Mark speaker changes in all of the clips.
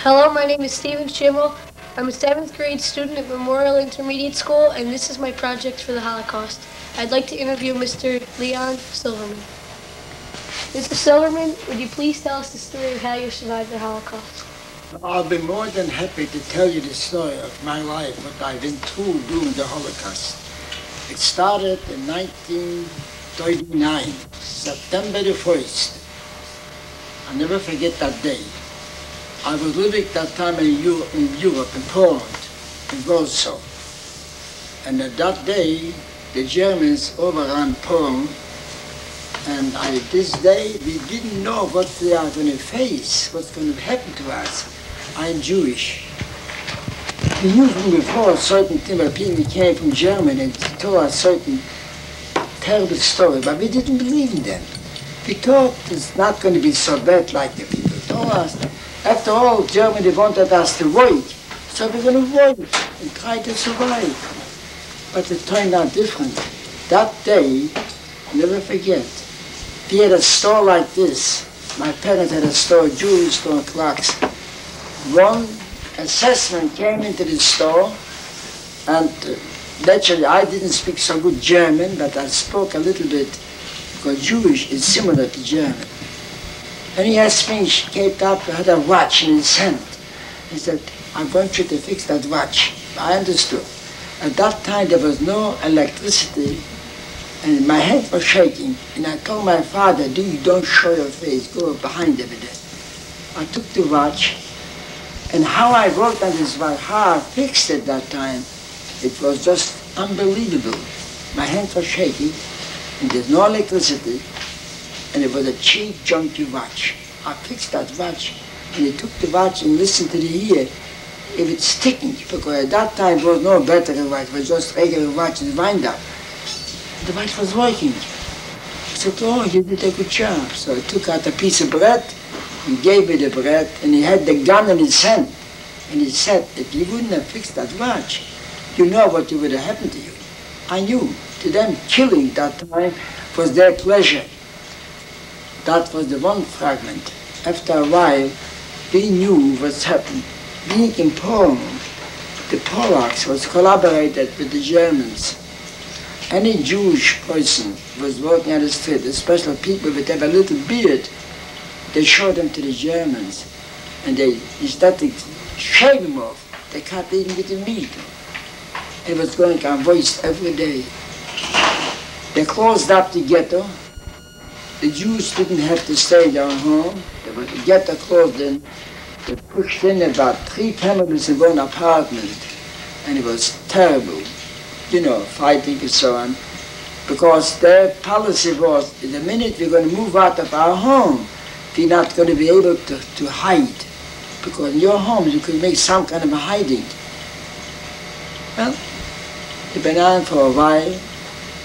Speaker 1: Hello, my name is Stephen Schimmel. I'm a 7th grade student at Memorial Intermediate School, and this is my project for the Holocaust. I'd like to interview Mr. Leon Zylberman. Mr. Zylberman, would you please tell us the story of how you survived the Holocaust?
Speaker 2: I'll be more than happy to tell you the story of my life, what I've been through during the Holocaust. It started in 1939, September the 1st. I'll never forget that day. I was living that time in Europe, in Poland, in Warsaw. And at that day, the Germans overran Poland. And this day, we didn't know what we are going to face, what's going to happen to us. I'm Jewish. We knew from before certain things where people came from Germany and told us certain terrible stories, but we didn't believe in them. We thought it's not going to be so bad like the people told us. After all, Germany wanted us to wait, so we're going to wait and try to survive. But it turned out different. That day, I'll never forget, we had a store like this. My parents had a store, a jewelry store, clocks. One assessment came into the store, and naturally I didn't speak so good German, but I spoke a little bit, because Jewish is similar to German. And he asked me, he came up, had a watch in his hand. He said, I want you to fix that watch. I understood. At that time there was no electricity, and my head was shaking, and I told my father, don't show your face, go behind over there. I took the watch, and how I worked on this watch, how I fixed it that time, it was just unbelievable. My hand was shaking, and there's no electricity, and it was a cheap, junky watch. I fixed that watch, and he took the watch and listened to the ear if it's ticking, because at that time there was no battery watch, it was just regular watch and wind up. The watch was working. I said, oh, you did a good job. So I took out a piece of bread, he gave me the bread, and he had the gun in his hand. And he said, if you wouldn't have fixed that watch, you know what would have happened to you. I knew. To them, killing that time was their pleasure. That was the one fragment. After a while, we knew what's happened. Being in Poland, the Polacks was collaborated with the Germans. Any Jewish person was working on the street, especially people that have a little beard, they showed them to the Germans. And they, instead to shave them off, they cut even with the meat. It was going on waste every day. They closed up the ghetto. The Jews didn't have to stay in their home. They were the ghetto closed in. They pushed in about 3 families in one apartment. And it was terrible, you know, fighting and so on. Because their policy was, the minute we're going to move out of our home, we're not going to be able to hide. Because in your home you could make some kind of a hiding. Well, it went on for a while,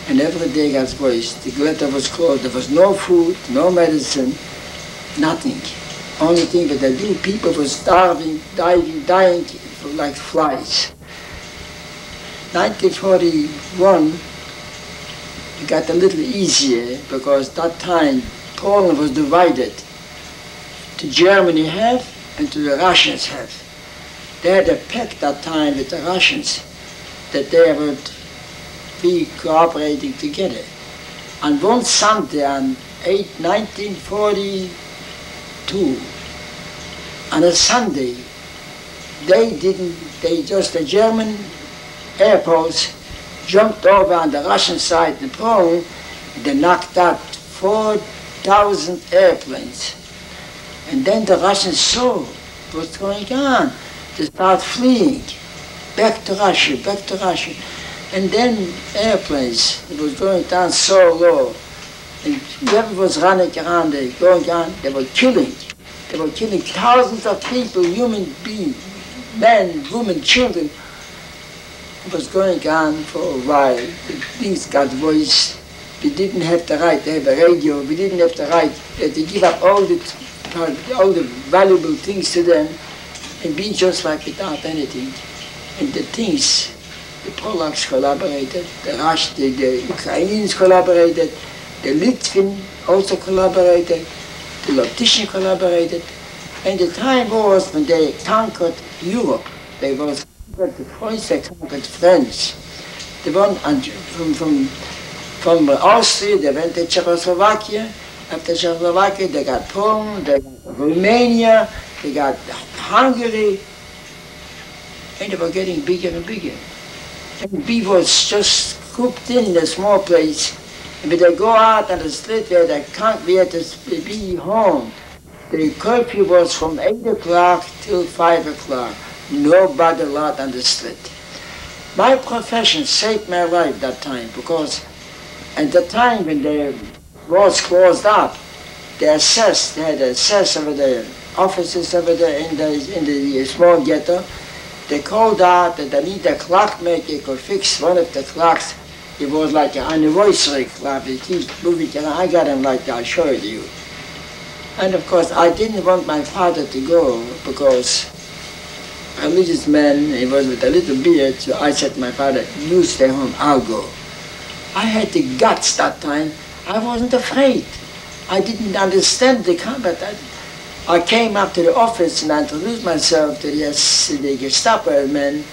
Speaker 2: and every day got worse. The ghetto was closed. There was no food, no medicine, nothing. Only thing that they do, people were starving, dying like flies. 1941, it got a little easier because that time Poland was divided to Germany half and to the Russians half. They had a pact that time with the Russians that they would be cooperating together. On one Sunday, on 1942, on a Sunday, the German airports jumped over on the Russian side in Poland, and they knocked out 4,000 airplanes. And then the Russians saw what's going on. They started fleeing back to Russia, back to Russia. And then airplanes, it was going down so low. And whoever was running around there, going on, they were killing. They were killing thousands of people, human beings, men, women, children. It was going on for a while. Things got worse. We didn't have the right to have a radio. We didn't have the right to give up all the valuable things to them and be just like without anything. And the things, the Polacks collaborated, the Ukrainians collaborated, the Lithuanians also collaborated, the Latvians collaborated, And the time was when they conquered Europe. They was conquered the French, they conquered French. They went from Austria, they went to Czechoslovakia. After Czechoslovakia, they got Poland, they got Romania, they got Hungary. And they were getting bigger and bigger. And people was just cooped in a small place. And when they go out on the street where they can't be at to be home, the curfew was from 8 o'clock till 5 o'clock. Nobody allowed on the street. My profession saved my life that time because at the time when the was closed up, they had assessed over the offices over there in the small ghetto. They called out that they need a clockmaker could fix one of the clocks. It was like an anniversary clock. It keeps moving, and I got him like I'll show it to you. And of course, I didn't want my father to go because a religious man, he was with a little beard, so I said to my father, you stay home, I'll go. I had the guts that time. I wasn't afraid. I didn't understand the combat. I came up to the office and I introduced myself to the Gestapo men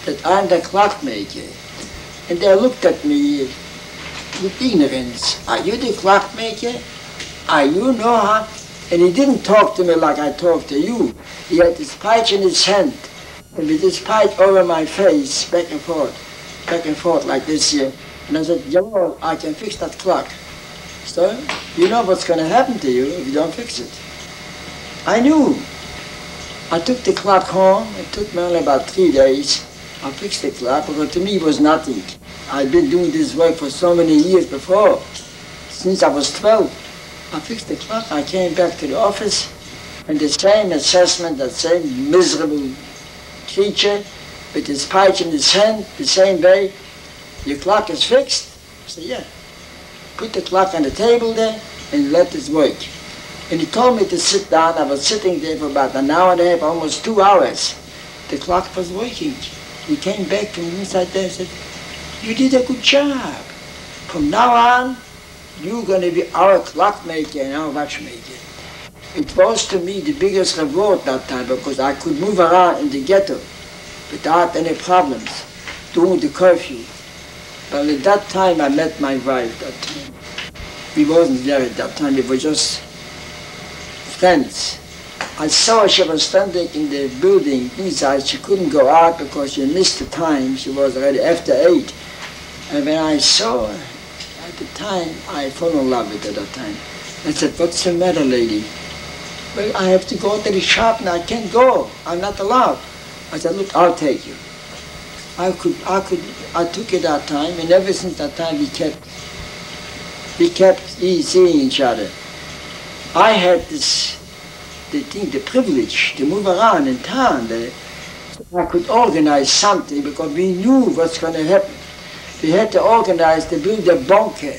Speaker 2: that I'm the clockmaker. And they looked at me with ignorance. Are you the clockmaker? Are you know how? And he didn't talk to me like I talk to you. He had his pipe in his hand, and with his pipe over my face, back and forth like this here. And I said, Jawohl, I can fix that clock. So, you know what's going to happen to you if you don't fix it. I knew. I took the clock home. It took me only about 3 days. I fixed the clock because to me it was nothing. I'd been doing this work for so many years before, since I was 12. I fixed the clock, I came back to the office, and the same assessment, that same miserable creature, with his pipe in his hand, the same way, your clock is fixed? I said, yeah. Put the clock on the table there, and let it work. And he told me to sit down. I was sitting there for about an hour and a half, almost 2 hours. The clock was working. He came back from inside there and said, you did a good job. From now on, you're going to be our clockmaker and our watchmaker. It was to me the biggest reward that time because I could move around in the ghetto without any problems during the curfew. But at that time I met my wife that time. We wasn't married that time, we were just friends. I saw she was standing in the building inside. She couldn't go out because she missed the time. She was already after 8. And when I saw her, at the time, I fell in love with her at that time. I said, what's the matter, lady? Well, I have to go to the shop and I can't go. I'm not allowed. I said, look, I'll take you. I took it that time, and ever since that time we kept seeing each other. I had the privilege to move around in town. I could organize something because we knew what's going to happen. We had to organize to build a bunker.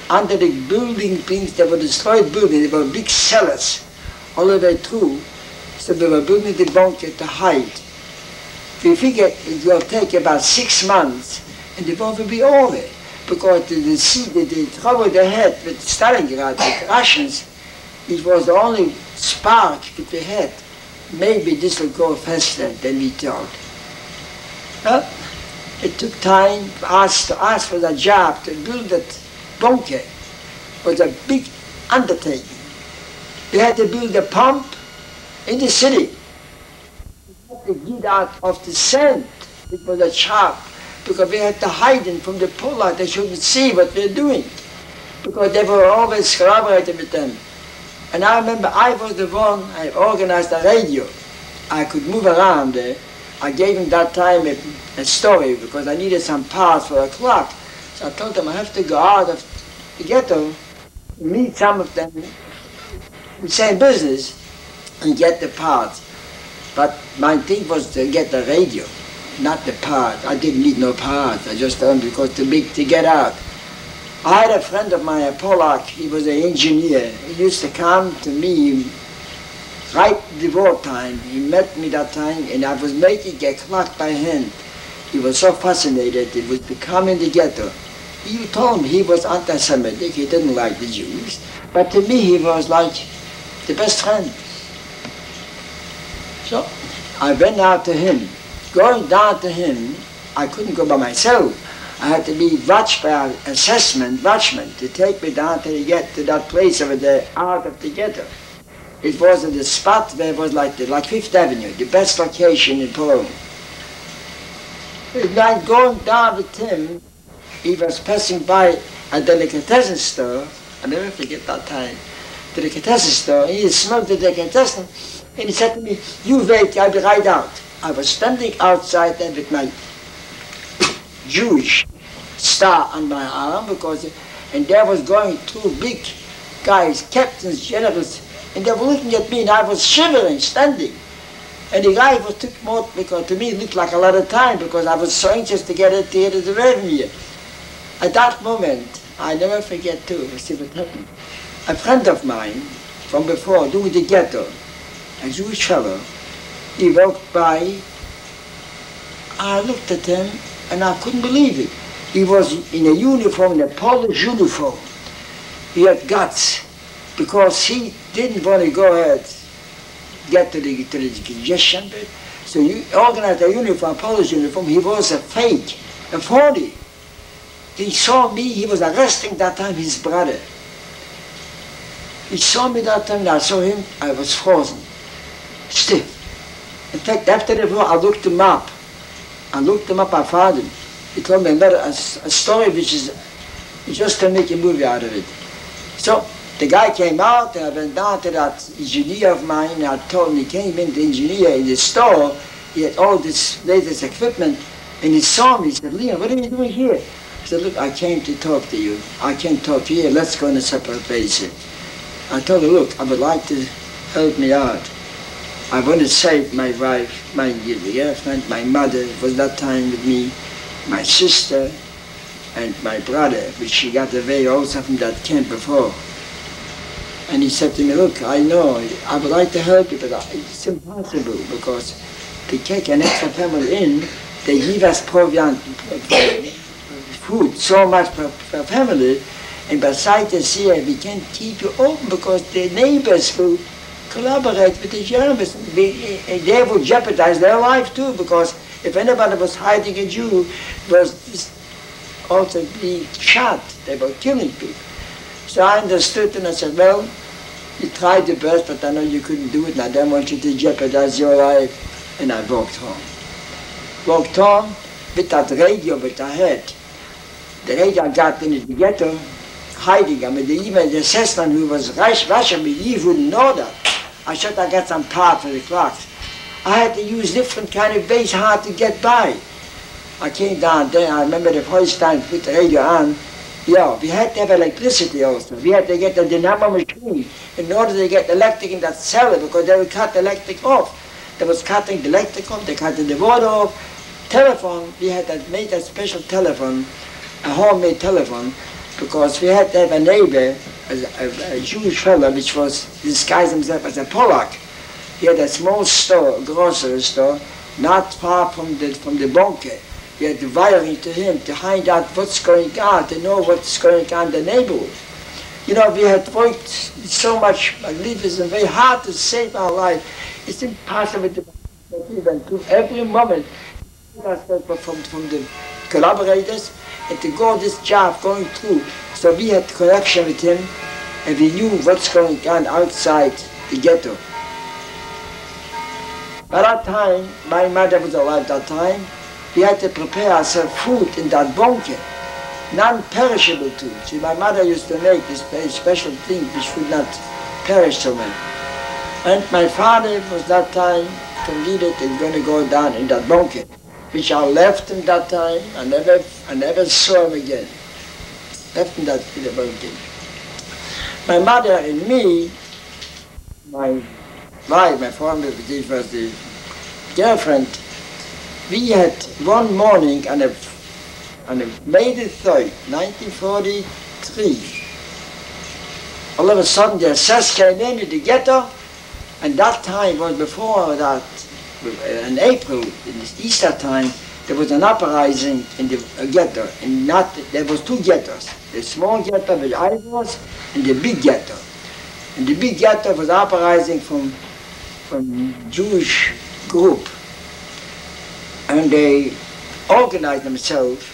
Speaker 2: Under the building things, there were destroyed buildings, there were big cellars all the way through. So we were building the bunker to hide. We figured it will take about 6 months and the war will be over. Because the trouble they had with Stalingrad, the Russians, it was the only spark that we had. Maybe this will go faster than we thought. Well, it took time for us to ask for the job to build that bunker. It was a big undertaking. We had to build a pump in the city. We had to get out of the sand. It was a job because we had to hide them from the Poland. They shouldn't see what we're doing because they were always collaborating with them. And I remember I was the one, I organized a radio. I could move around there. I gave him that time a story because I needed some parts for a clock. So I told them I have to go out of the ghetto, meet some of them in the same business and get the parts. But my thing was to get the radio, not the parts. I didn't need no parts. I just told them because too big to get out. I had a friend of mine, a Polak. He was an engineer. He used to come to me right before time. He met me that time, and I was making a clock by hand. He was so fascinated. It was becoming the ghetto. He told me he was anti-Semitic. He didn't like the Jews. But to me, he was like the best friend. So I went out to him. Going down to him, I couldn't go by myself. I had to be watched by an assessment watchman to take me down till you get to that place over there, out of the ghetto. It was at the spot where it was like Fifth Avenue, the best location in Poland. And I going down with him, he was passing by a delicatessen store. I never forget that time. Delicatessen store. He smelled the delicatessen, and he said to me, "You wait, I'll be right out." I was standing outside there with my Jewish star on my arm, and there was going two big guys, captains, generals, and they were looking at me, and I was shivering, standing. And the guy took more, because to me it looked like a lot of time, because I was so anxious to get it to the revenue. At that moment, I never forget too, see what happened. A friend of mine from before, doing the ghetto, a Jewish fellow, he walked by. I looked at him and I couldn't believe it. He was in a uniform, in a Polish uniform. He had guts, because he didn't want to go ahead, get to the congestion bit. So you organized a uniform, Polish uniform. He was a fake, a phony. He saw me, he was arresting that time his brother. He saw me that time, and I saw him, I was frozen, stiff. In fact, after the war, I looked him up. I found him. He told me a story which is just to make a movie out of it. So the guy came out, and I went down to that engineer of mine, and I told him, he came in, the engineer in the store, he had all this latest equipment, and he saw me, he said, "Leon, what are you doing here?" I said, "Look, I came to talk to you. I can't talk here, let's go in a separate place." I told her, "Look, I would like to help me out. I want to save my wife, my girlfriend, my mother was that time with me, my sister, and my brother, which she got away also from that camp before." And he said to me, "Look, I know, I would like to help you, but it's impossible, because to take an extra family in, they give us proviant, food, so much per family, and besides this here, we can't keep you open, because the neighbors will collaborate with the Germans. They would jeopardize their life too, because if anybody was hiding a Jew, was also being shot. They were killing people." So I understood, and I said, "Well, you tried your best, but I know you couldn't do it, and I don't want you to jeopardize your life." And I walked home. Walked home with that radio that I had. The radio I got in the ghetto, hiding. I mean, even the assistant who was Russian, he wouldn't know that. I should have got some part for the clocks. I had to use different kind of ways how to get by. I came down there, I remember the first time I put the radio on, yeah, we had to have electricity also. We had to get the dynamo machine in order to get electric in that cellar, because they would cut the electric off. They was cutting the electric off, they cut the water off. Telephone, we had to make a special telephone, a homemade telephone, because we had to have a neighbor, a Jewish fellow, which was disguised himself as a Polak. He had a small store, a grocery store, not far from the bunker. We had the wiring to him to find out what's going on, to know what's going on in the neighborhood. You know, we had worked so much, I believe it's very hard to save our life. It's impossible to even to every moment from the collaborators, and to go this job going through. So we had connection with him, and we knew what's going on outside the ghetto. By that time, my mother was alive at that time, we had to prepare ourselves food in that bunker, non-perishable too. See, my mother used to make this very special thing which would not perish so much. And my father was that time convenient and going to go down in that bunker, which I left him that time. I never saw him again. Left him in the bunker. My mother and me, my wife, my former was the girlfriend, we had one morning on May the 3rd, 1943, all of a sudden the SS came in the ghetto, and that time was before that, in April, in the Easter time, there was an uprising in the ghetto, and there was two ghettos, the small ghetto where I was, and the big ghetto. And the big ghetto was uprising from Jewish group, and they organized themselves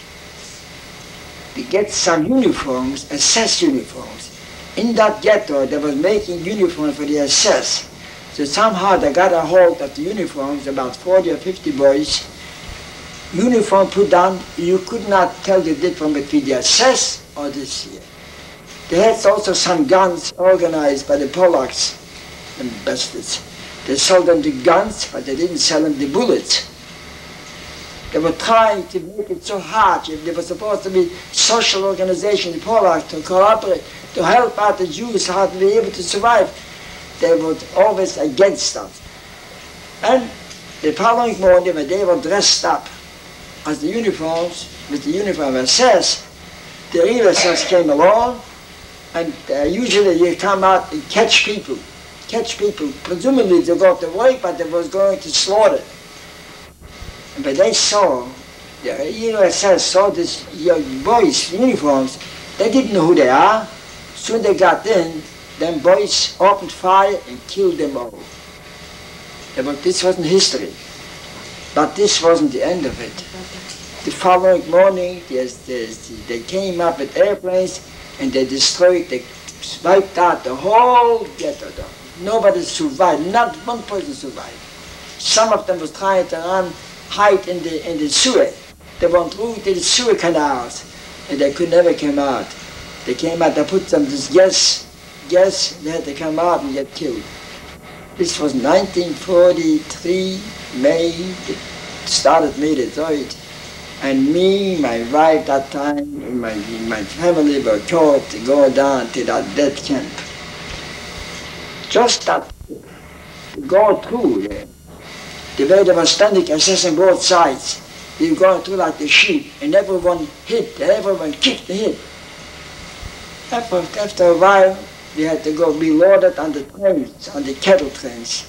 Speaker 2: to get some uniforms, SS uniforms. In that ghetto, they was making uniforms for the SS. So somehow they got a hold of the uniforms, about 40 or 50 boys. Uniform put on, you could not tell the difference between the SS or this here. They had also some guns organized by the Polacks and bastards. They sold them the guns, but they didn't sell them the bullets. They were trying to make it so hard. If there was supposed to be social organization in Poland to cooperate, to help out the Jews how to be able to survive, they were always against that. And the following morning, when they were dressed up as the uniforms, with the uniform SS, the real SS came along, and usually you come out and catch people. Presumably they got to work, but they was going to slaughter. But they saw, the USS saw this young boys' uniforms. They didn't know who they are. Soon they got in, them boys opened fire and killed them all. But this wasn't history. But this wasn't the end of it. The following morning, they came up with airplanes and they destroyed, they wiped out the whole ghetto. Nobody survived, not one person survived. Some of them was trying to hide in the sewer. They went through to the sewer canals and they could never come out. They came out, they put some this gas, they had to come out and get killed. This was 1943, May, it started May the 3rd. And me, my wife that time, and my family were caught to go down to that death camp. Just that, to go through there. The way they were standing SS on both sides, they were going through like the sheep, and everyone hit, and everyone kicked the hit. After a while, we had to go be loaded on the trains, on the cattle trains,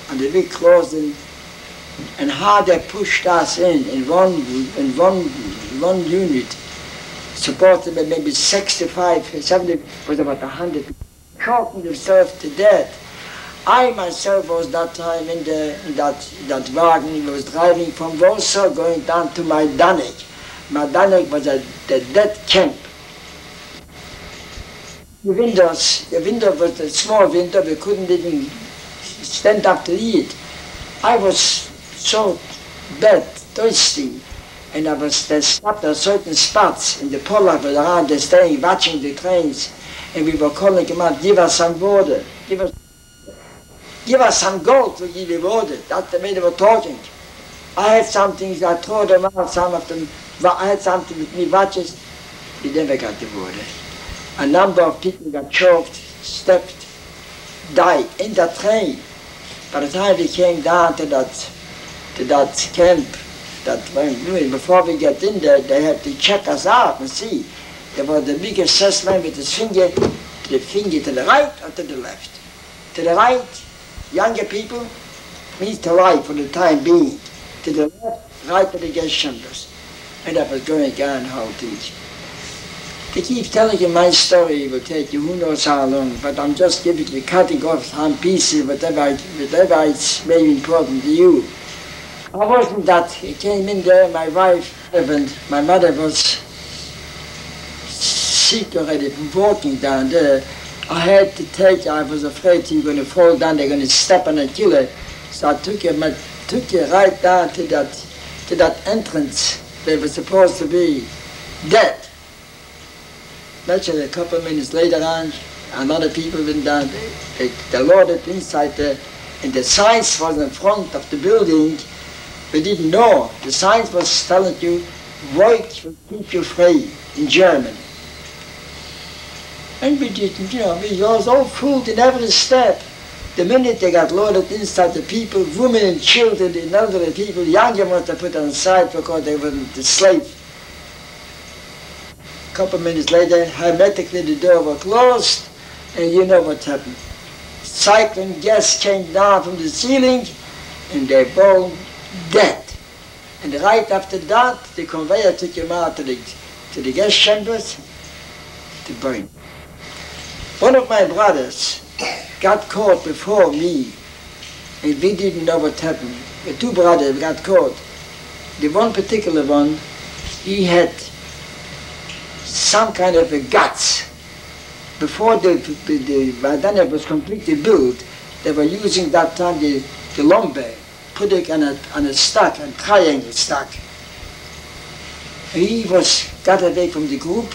Speaker 2: on the big closing, and how they pushed us in one unit, supposed to be maybe 65, 70, was about 100, choking themselves to death. I myself was that time in that wagon, was driving from Warsaw going down to Majdanek. Majdanek was the death camp. The window was a small window, we couldn't even stand up to eat. I was so bad, thirsty, and they stopped at certain spots in the Polak were around, they staying, watching the trains, and we were calling them out, give us some water, give us some gold to give you water. That's the way they were talking. I had some things, I threw them out, some of them, I had something with me, watches, we never got the water. A number of people got choked, stepped, died in that train. By the time we came down to that camp, before we get in there, they had to check us out and see. There was the big assessment with his finger to the right or to the left. To the right, younger people, means to right for the time being. To the left, right to the gas chambers. And that was going on how to each. To keep telling you my story will take you who knows how long, but I'm just giving you, cutting off some pieces, whatever it's maybe important to you. I wasn't that, he came in there, my wife, and my mother was sick already from walking down there. I was afraid she was going to fall down, they're going to step on and kill her. So I took her right down to that entrance where it was supposed to be dead. Naturally, a couple of minutes later on, another people went down, they loaded inside there, and the signs was in front of the building. We didn't know. The signs was telling you, work will keep you free, in German. And we didn't, we was all fooled in every step. The minute they got loaded inside, the people, women and children, the elderly people, younger ones, they put on the side because they were the slave. A couple of minutes later, hermetically the door was closed, and you know what happened. Cyclone gas came down from the ceiling, and they both dead. And right after that, the conveyor took him out to the gas chambers to burn. One of my brothers got caught before me, and we didn't know what happened. the two brothers got caught. The one particular one, he had some kind of a guts. Before the Vadana was completely built, they were using that time the lumber, put it on a stack, a triangle stack. He got away from the group,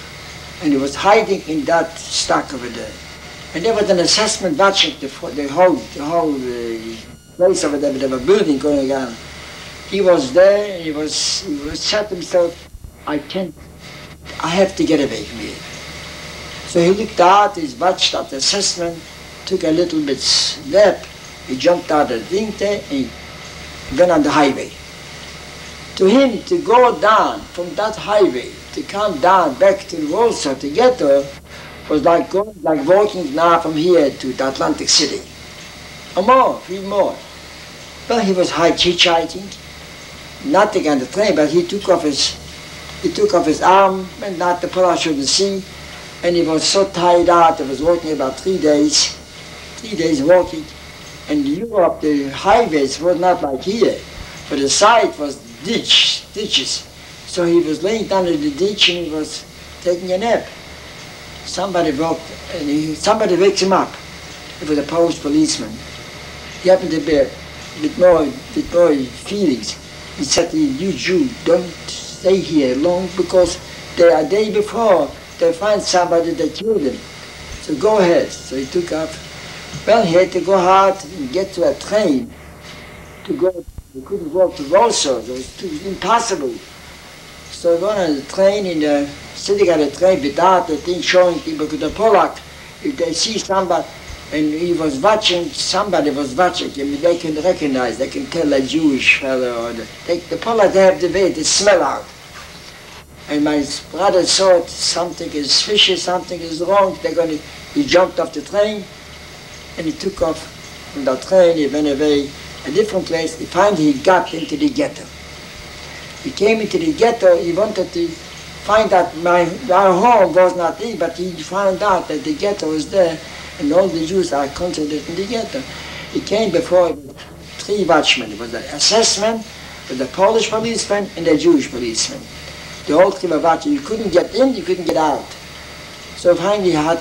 Speaker 2: and he was hiding in that stack over there. And there was an assessment watching the whole place over there, there was a building going on. He was there, and he was said to himself, I have to get away from here. So he looked out, he watched that assessment, took a little bit step, he jumped out of the thing there, and he went on the highway. To him, to go down from that highway, to come down back to Warsaw, to get there, was like walking now from here to the Atlantic City. Or more, even more. Well, he was hitchhiking, nothing on the train, but he took off his arm, and not the police shouldn't see, and he was so tired out. He was walking about 3 days walking, and in Europe the highways were not like here, but the side was ditches. So he was laying down in the ditch and he was taking a nap. Somebody somebody wakes him up. It was a Polish policeman. He happened to be a bit more feelings. He said, you Jew, don't stay here long because a day before they find somebody that killed him. So go ahead. So he took off. Well, he had to go out and get to a train to go. He couldn't walk to Warsaw. It was impossible. So he went on the train, sitting on the train without the thing showing people to the Polak. If they see somebody, and he was watching, somebody was watching him, they can recognize, they can tell a Jewish fellow. Or the Polak, they have the way to smell out. And my brother thought something is fishy, something is wrong. He jumped off the train, and he took off from the train. He went away a different place. Finally, he got into the ghetto. He came into the ghetto. He wanted to find out my home was not there, but he found out that the ghetto was there, and all the Jews are concentrated in the ghetto. He came before 3 watchmen. It was the assessment, the Polish policeman, and the Jewish policeman. The whole 3 were watching. You couldn't get in, you couldn't get out. So finally he had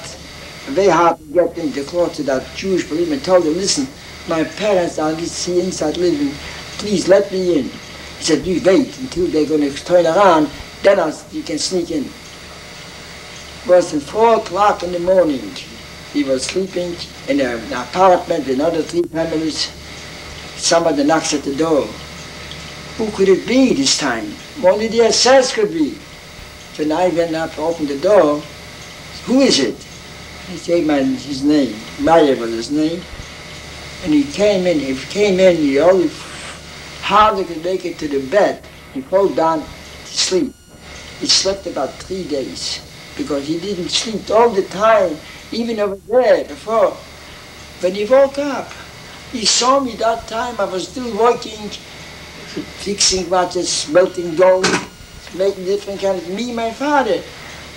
Speaker 2: very hard to get in. The close to that Jewish policeman told him, listen, my parents are inside living, please let me in. He said, you wait until they're going to turn around, then you can sneak in. It was at 4 o'clock in the morning. He was sleeping in an apartment with another 3 families. Somebody knocks at the door. Who could it be this time? Only the SS could be. So now I went up, opened the door. Who is it? He said his name. Meyer was his name. And he came in. He only hardly could make it to the bed. He fell down to sleep. He slept about 3 days because he didn't sleep all the time, even over there before. When he woke up, he saw me that time. I was still working, fixing watches, melting gold, making different kind of my father.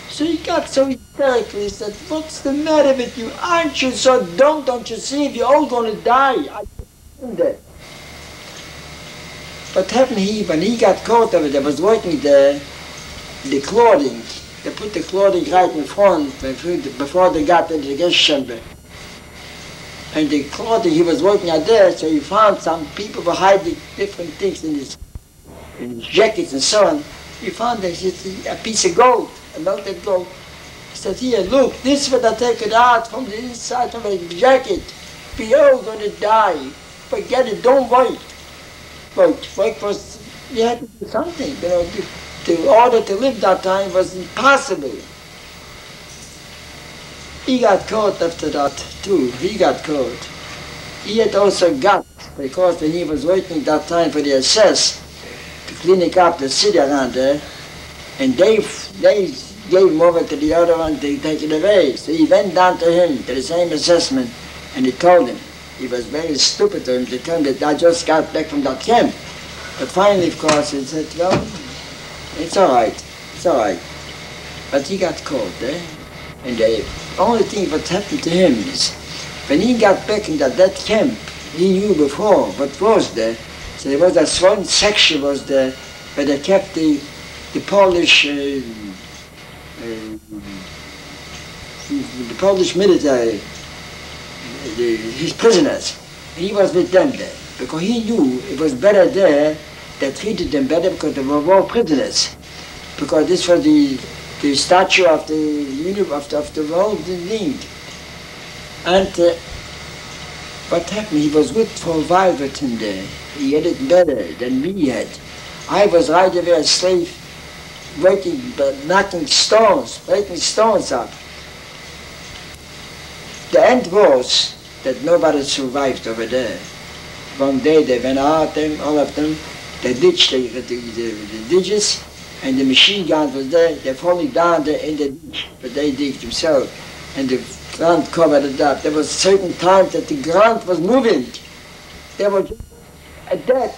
Speaker 2: So he got so hysterical. He said, what's the matter with you? Aren't you so dumb? Don't you see if you're all going to die? I told him. What happened when he got caught over there, was working the clothing. They put the clothing right in front before they got into the gas chamber. And the clothing, he was working out there, so he found some people were hiding different things in his jackets and so on. He found a piece of gold, a melted gold. He said, here, look, this is what I take it out from the inside of my jacket. We're all going to die. Forget it, don't wait. Wait was, you had to do something. You know, the order to live that time was impossible. He got caught after that too. He got caught. He had also got, because when he was waiting that time for the SS to clean up the city around there, and they gave him over to the other one to take it away. So he went down to him, to the same assessment, and he told him. He was very stupid to him to tell him that I just got back from that camp. But finally, of course, he said, well, it's all right. But he got caught, And the only thing what happened to him is, when he got back into that camp, he knew before what was there. So there was that one section was where they kept the Polish military, his prisoners, and he was with them there because he knew it was better there. They treated them better because they were war prisoners. Because this was the statue of the world thing. And what happened? He was good for a while with him there. He had it better than we had. I was right away a slave, working, but knocking stones, breaking stones up. The end was that nobody survived over there. One day they went out, all of them, they ditched the ditches, and the machine gun was there. They're falling down there in the ditch, but they dig themselves, and the ground covered it up. There was certain times that the ground was moving. They were dead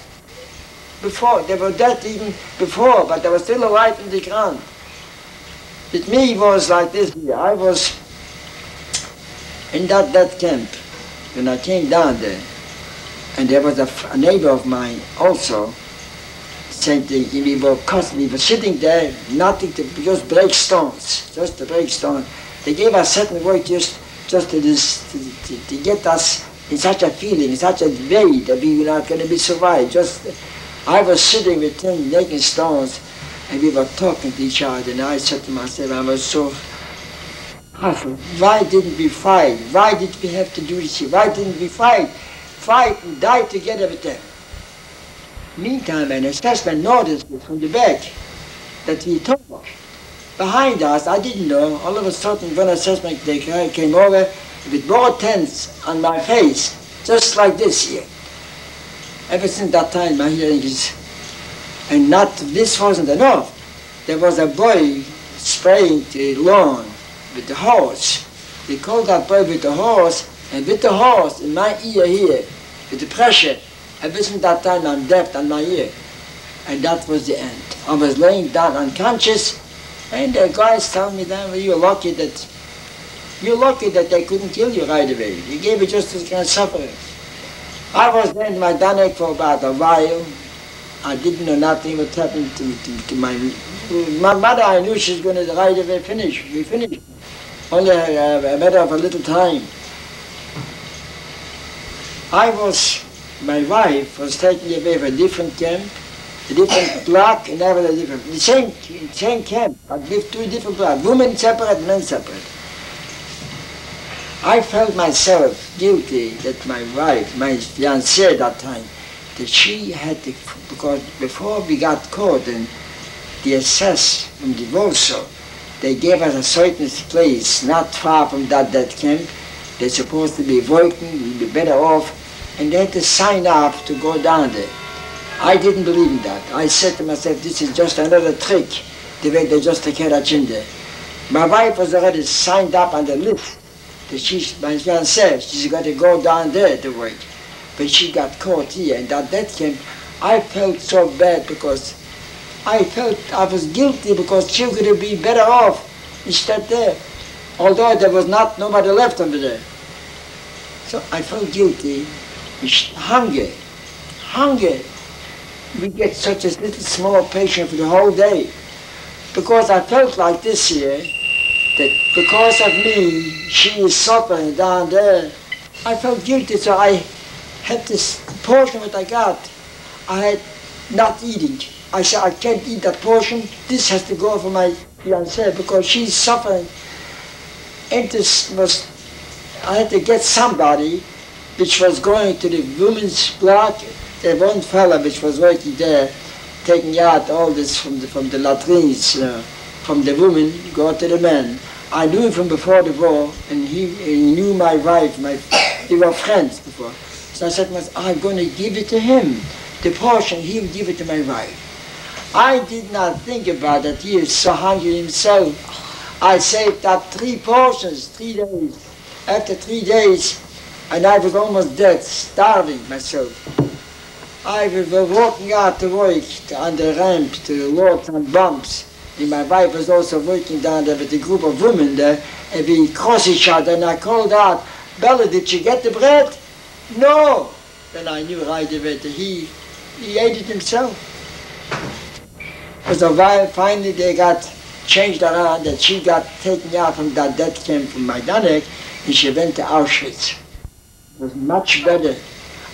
Speaker 2: before. They were dead even before, but they were still alive in the ground. With me, it was like this. I was in that camp when I came down there, and there was a neighbor of mine also. Same thing. We were sitting there, nothing to just break stones, just to break stones. They gave us certain work just to get us in such a feeling, in such a way that we were not going to be survived. I was sitting with him making stones, and we were talking to each other, and I said to myself, I was so puzzled. Why didn't we fight? Why did we have to do this? Why didn't we fight? Fight and die together with them. Meantime, an assessment noticed from the back that we talked. Behind us, I didn't know, all of a sudden one assessment they came over with more tents on my face, just like this here. Ever since that time, my hearing is, and this wasn't enough. There was a boy spraying the lawn with the hose. They called that boy with the hose, and with the hose in my ear here, with the pressure, ever since that time I'm deaf on my ear. And that was the end. I was laying down unconscious, and the guys told me then, well, you're lucky that they couldn't kill you right away. They gave you just this kind of suffering. I was there in my Danek for about a while. I didn't know nothing what happened to my mother. I knew she was going to right away finish. We finished. Only a matter of a little time. My wife was taken away from a different camp, a different block, and never a different, the same camp, but with two different blocks, women separate, men separate. I felt myself guilty that my wife, my fiancée at that time, that she had to, because before we got caught in the SS from the Warsaw, they gave us a certain place not far from that camp. They're supposed to be working, we'd be better off, and they had to sign up to go down there. I didn't believe in that. I said to myself, this is just another trick, the way they just take us in there. My wife was already signed up on the list. That my fiancée, she's got to go down there to work. But she got caught here, and at that camp, I felt so bad because I felt I was guilty because she could be better off instead there. Although there was nobody left over there. So I felt guilty. Hunger. We get such a little small patient for the whole day. Because I felt like this here, that because of me, she is suffering down there. I felt guilty, so I had this portion that I got. I had not eating. I said, I can't eat that portion. This has to go for my fiancée because she's suffering. And I had to get somebody which was going to the women's block. There was one fellow which was working there, taking out all this from the latrines, from the women, go to the men. I knew him from before the war, and he knew my wife. They were friends before. So I said to myself, I'm going to give it to him. The portion, he'll give it to my wife. I did not think about that. He is so hungry himself. I saved up 3 portions, 3 days. After 3 days, and I was almost dead, starving myself. I was walking out to work on the ramp to load some bumps. And my wife was also working down there with a group of women there, and we crossed each other, and I called out, Bella, did you get the bread? No! Then I knew right away that he He ate it himself. For a while, finally they got changed around that she got taken out from that death camp from Majdanek and she went to Auschwitz. It was much better.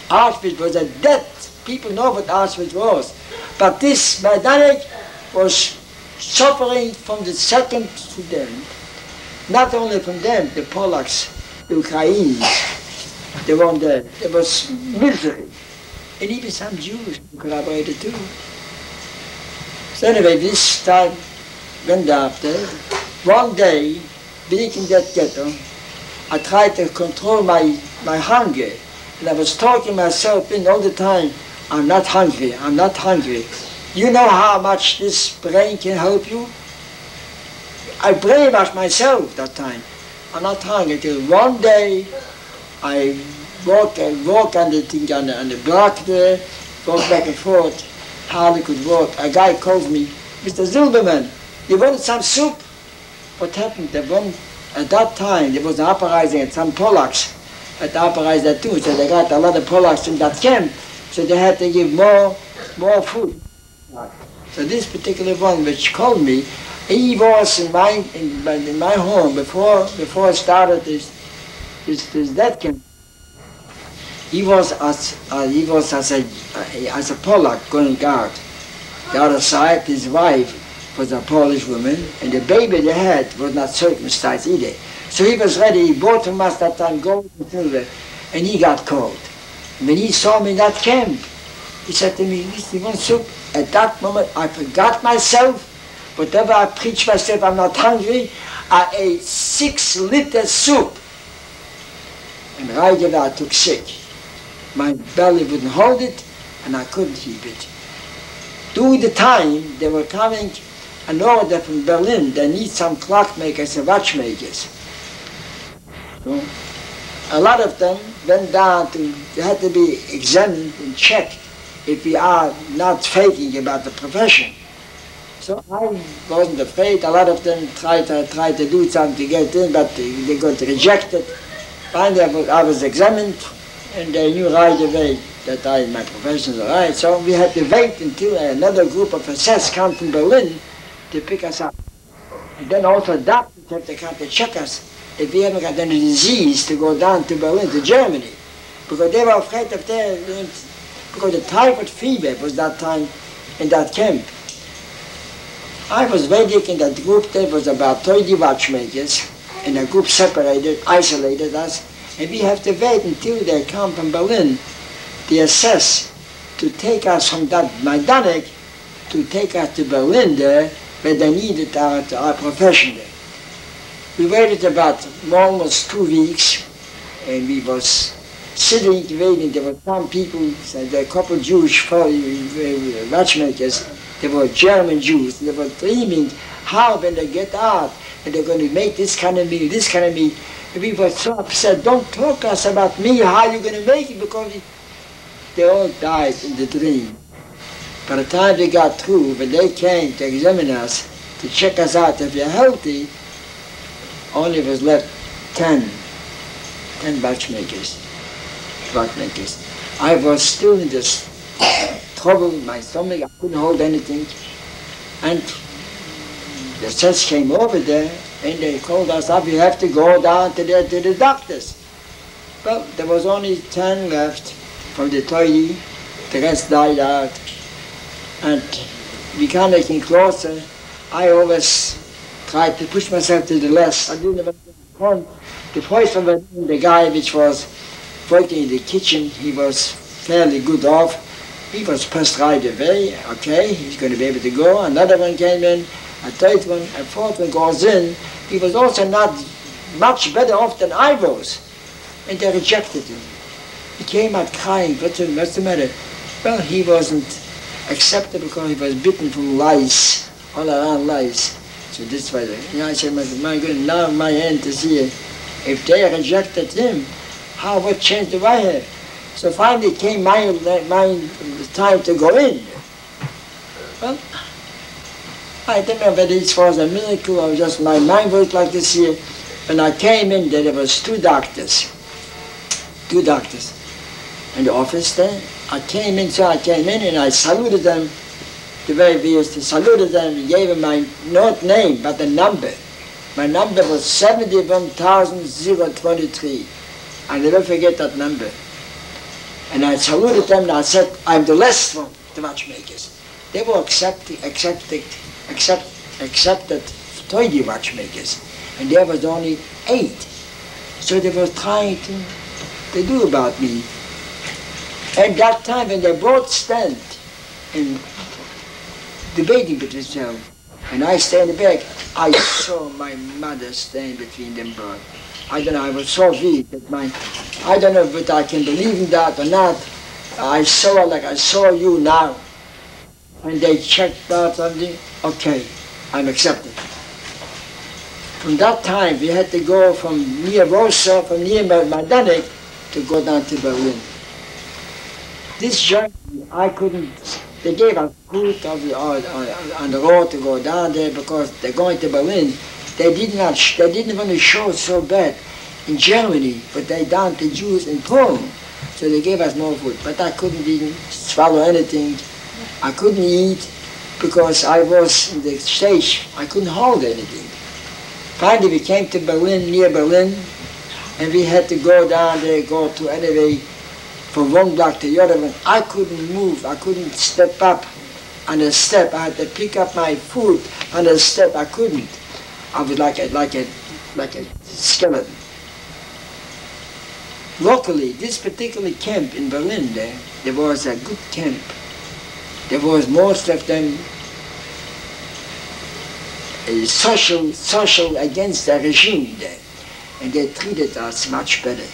Speaker 2: Auschwitz was a death. People know what Auschwitz was. But this Majdanek was suffering from the second to them. Not only from them, the Polacks, the Ukrainians, they weren't there. There was misery. And even some Jews collaborated too. So anyway, this time went after. One day, being in that ghetto, I tried to control my hunger. And I was talking myself in all the time, I'm not hungry, I'm not hungry. You know how much this brain can help you? I brainwashed myself that time. I'm not hungry till one day I walk on the thing on the block there, walk back and forth, hardly could walk. A guy called me, Mr. Zylberman, you wanted some soup? What happened? At that time there was an uprising and some Polacks had uprised there too, so they got a lot of Polacks in that camp, so they had to give more food. So this particular one which called me, he was in my home before I started this death camp. He was as a Polak going out. The other side, his wife was a Polish woman, and the baby they had was not circumcised either. So he was ready. He bought from us that time gold and silver, and he got cold. When he saw me in that camp, he said to me, "Listen, you want soup?" At that moment, I forgot myself. Whatever I preached myself, I'm not hungry. I ate 6 liters soup. And right away I took sick. My belly wouldn't hold it, and I couldn't keep it. During the time, they were coming an order from Berlin. They need some clockmakers and watchmakers. So, a lot of them went down to, they had to be examined and checked if we are not faking about the profession. So I wasn't afraid. A lot of them tried to do something to get in, but they got rejected. Finally, I was examined, and they knew right away that my profession is all right. So we had to wait until another group of SS come from Berlin to pick us up. And then also doctors have to come to check us if we haven't got any disease to go down to Berlin, to Germany. Because they were afraid of because the typhoid fever was that time in that camp. I was waiting in that group. There was about 30 watchmakers, and the group separated, isolated us, and we have to wait until they come from Berlin, the SS, to take us from that Majdanek, to take us to Berlin there, where they needed our profession there. We waited about almost 2 weeks, and we was sitting waiting. There were some people, there were a couple of Jewish watchmakers. They were German Jews. They were dreaming how when they get out and they're going to make this kind of meal, this kind of meal. And we were so upset. Don't talk to us about me, how you're going to make it, because they all died in the dream. By the time they got through, when they came to examine us, to check us out if we're healthy, only was left 10 watchmakers. I was still in this trouble in my stomach. I couldn't hold anything. And the SS came over there and they called us up, you have to go down to the doctors. Well, there was only 10 left from the 30. The rest died out. And we can't make it closer. I always tried to push myself to the left. I didn't even want the voice of the guy which was working in the kitchen. He was fairly good off. He was passed right away. Okay, he's going to be able to go. Another one came in, a third one, a fourth one goes in. He was also not much better off than I was. And they rejected him. He came out crying. What's the matter? Well, he wasn't accepted because he was bitten from lice, all around lice. So this way, I said, my goodness, now my end is here. If they rejected him, what chance do I have? So finally came my time to go in. Well, I don't know whether it was a miracle or just my mind worked like this here. When I came in there was two doctors. in the office there. I came in and I saluted them the way we used to salute them. We gave them my, not name, but the number. My number was 71,023. I never forget that number. And I saluted them and I said, I'm the last one, the watchmakers. They were accepted 20 watchmakers. And there was only 8. So they were trying to do about me. At that time when they both stand and debating with themselves, and I stand in the back, I saw my mother stand between them both. I don't know, I was so weak that I don't know if I can believe in that or not. I saw her like I saw you now. And they checked out something, okay, I'm accepted. From that time, we had to go from near Warsaw, from near Majdanek, to go down to Berlin. This journey, I couldn't, they gave us food on the road to go down there because they're going to Berlin. They didn't want to show so bad in Germany, but they down the Jews in Poland. So they gave us more food, but I couldn't even swallow anything. I couldn't eat because I was in the stage, I couldn't hold anything. Finally we came to Berlin, near Berlin, and we had to go down there, go to anyway, from one block to the other one. I couldn't move, I couldn't step up on a step. I had to pick up my food on a step, I couldn't. I was like a skeleton. Locally, this particular camp in Berlin there was a good camp. There was most of them social against the regime there, and they treated us much better.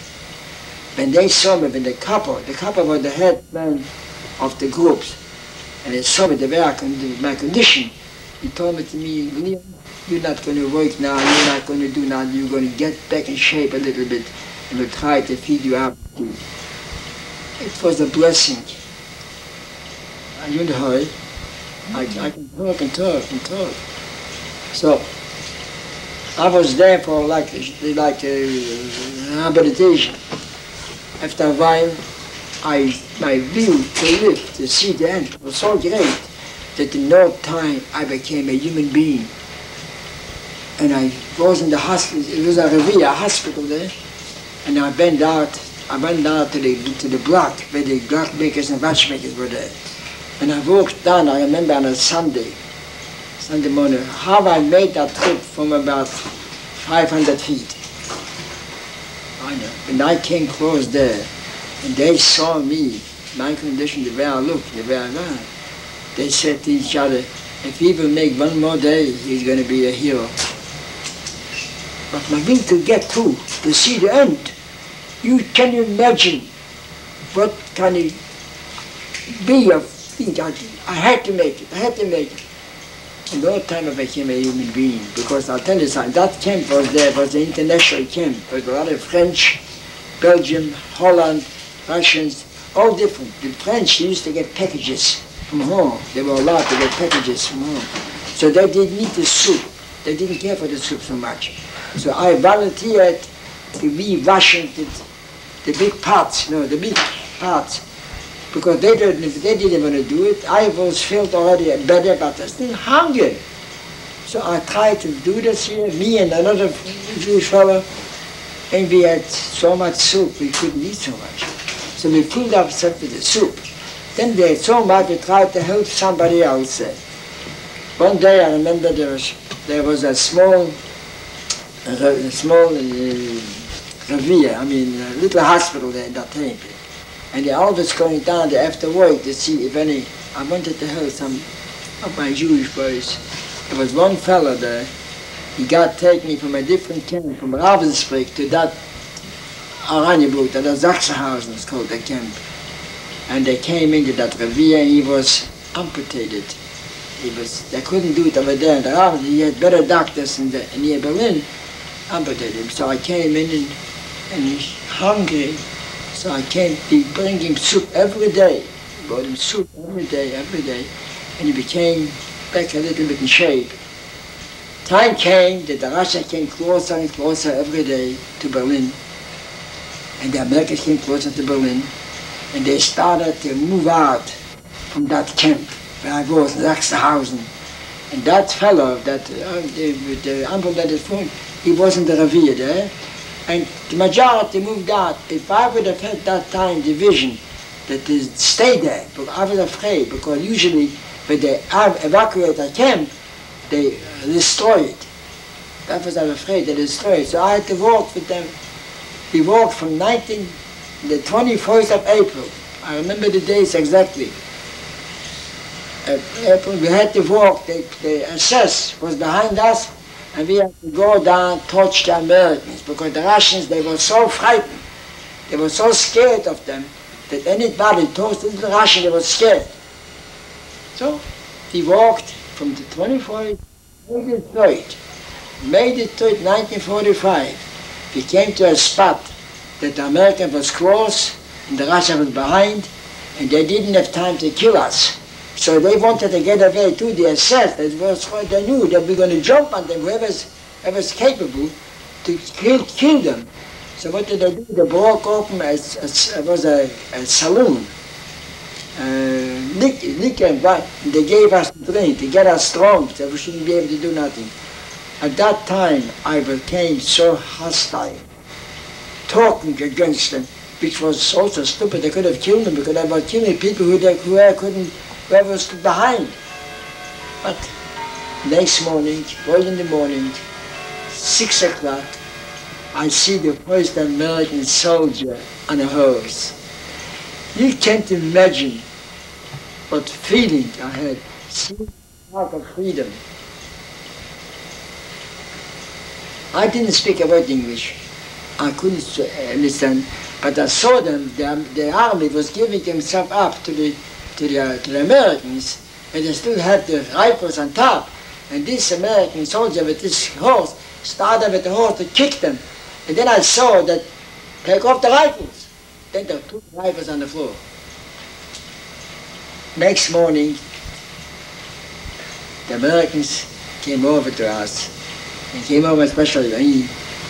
Speaker 2: When they saw me, when the Kappa was the head man of the groups, and they saw me the way my condition, he told me to me, Leon, you're not going to work now, you're not going to do nothing, you're going to get back in shape a little bit, and we'll try to feed you up. It was a blessing. Are you in a hurry? I can talk and talk and talk. So, I was there for like rehabilitation. After a while, my will to live, to see the end, was so great that in no time I became a human being. And I was in the hospital, it was a hospital there, and I went out to the block where the clockmakers and watchmakers were there. And I walked down, I remember on a Sunday morning, how I made that trip from about 500 feet. I know. When I came close there, and they saw me, my condition, the way I looked, the way I ran, they said to each other, if he will make one more day, he's going to be a hero. But my will to get through, to see the end, can you imagine what can it be of thing? I had to make it, In no time I became a human being, because I'll tell you something, that camp was an international camp. There was a lot of French, Belgium, Holland, Russians, all different. The French used to get packages from home. They were allowed to get packages from home. So they didn't need the soup. They didn't care for the soup so much. So I volunteered to be washing the big pots, because they didn't want to do it. I was felt already better, but I still hungry. So I tried to do this here, me and another Jewish fellow, and we had so much soup, we couldn't eat so much. So we filled ourselves with the soup. Then we had so much, we tried to help somebody else. One day I remember there was a small revier, a little hospital there in that time. And they're always going down there after work to see if I wanted to help some of my Jewish boys. There was one fellow there, he got taken me from a different camp, from Ravensbrück to that Oranienburg, that Sachsenhausen is called the camp. And they came into that revier and he was amputated. They couldn't do it over there in the Ravensbrück. He had better doctors near Berlin, amputated him. So I came in and he's hungry. So I came to bring him soup every day. Brought him soup every day, and he became back a little bit in shape. Time came that the Russia came closer and closer every day to Berlin, and the Americans came closer to Berlin. and they started to move out from that camp where I was in Sachsenhausen. And that fellow, the unprotected phone, he was in the revier there. And the majority moved out. If I would have had that time the vision that they stay there, but I was afraid, because usually when they evacuate a camp, they destroy it. That was I was afraid, they destroy it. So I had to walk with them. We walked from the 21st of April. I remember the days exactly. April, we had to walk. The SS was behind us, and we had to go down, touch the Americans, because the Russians, they were so frightened. They were so scared of them that anybody touched the Russian, they were scared. So we walked from the 24th to the 3rd. May the 3rd, 1945. We came to a spot that the American was close and the Russian was behind, and they didn't have time to kill us. So they wanted to get away to the SS. They knew that we were going to jump on them, whoever's capable, to kill them. So what did they do? They broke open a saloon, liquor and wine. They gave us a drink to get us strong, so we shouldn't be able to do nothing. At that time, I became so hostile, talking against them, which was also stupid. They could have killed them, because they were killing people whoever was behind. But next morning, early in the morning, 6 o'clock, I see the first American soldier on a horse. You can't imagine what feeling I had, seeing mark of freedom. I didn't speak a word English. I couldn't understand, but I saw them. The army was giving himself up to the Americans, and they still had the rifles on top. And this American soldier with this horse started with the horse to kick them. And then I saw that take off the rifles. Then there were 2 rifles on the floor. Next morning, the Americans came over to us. They came over especially.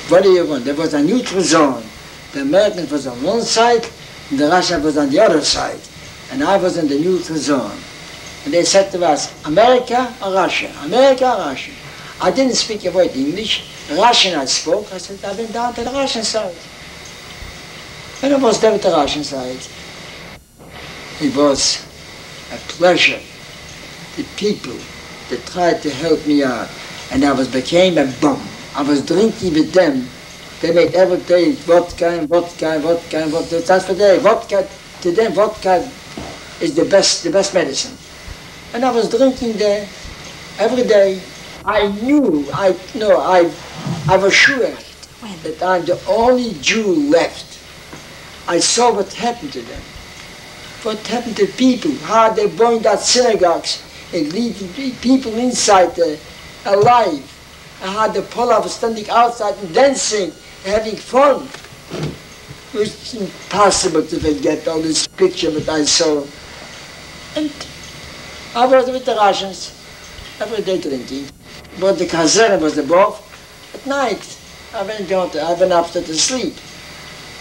Speaker 2: What do you want? There was a neutral zone. The Americans was on one side, and the Russian was on the other side. And I was in the neutral zone. And they said to us, America or Russia? America or Russia? I didn't speak a word English. Russian I spoke. I said, I went down to the Russian side. And I was there with the Russian side. It was a pleasure. The people that tried to help me out. And I became a bum. I was drinking with them. They made every day vodka and vodka and vodka and vodka. That's what they, vodka, to them vodka is the best medicine. And I was drinking there every day. I was sure that I'm the only Jew left. I saw what happened to them. What happened to people, how they burned out synagogues and leaving people inside there alive. And how the Poles were standing outside and dancing and having fun. It was impossible to forget all this picture that I saw. And I was with the Russians every day drinking. But the kaserne was above. At night, I went upstairs to sleep.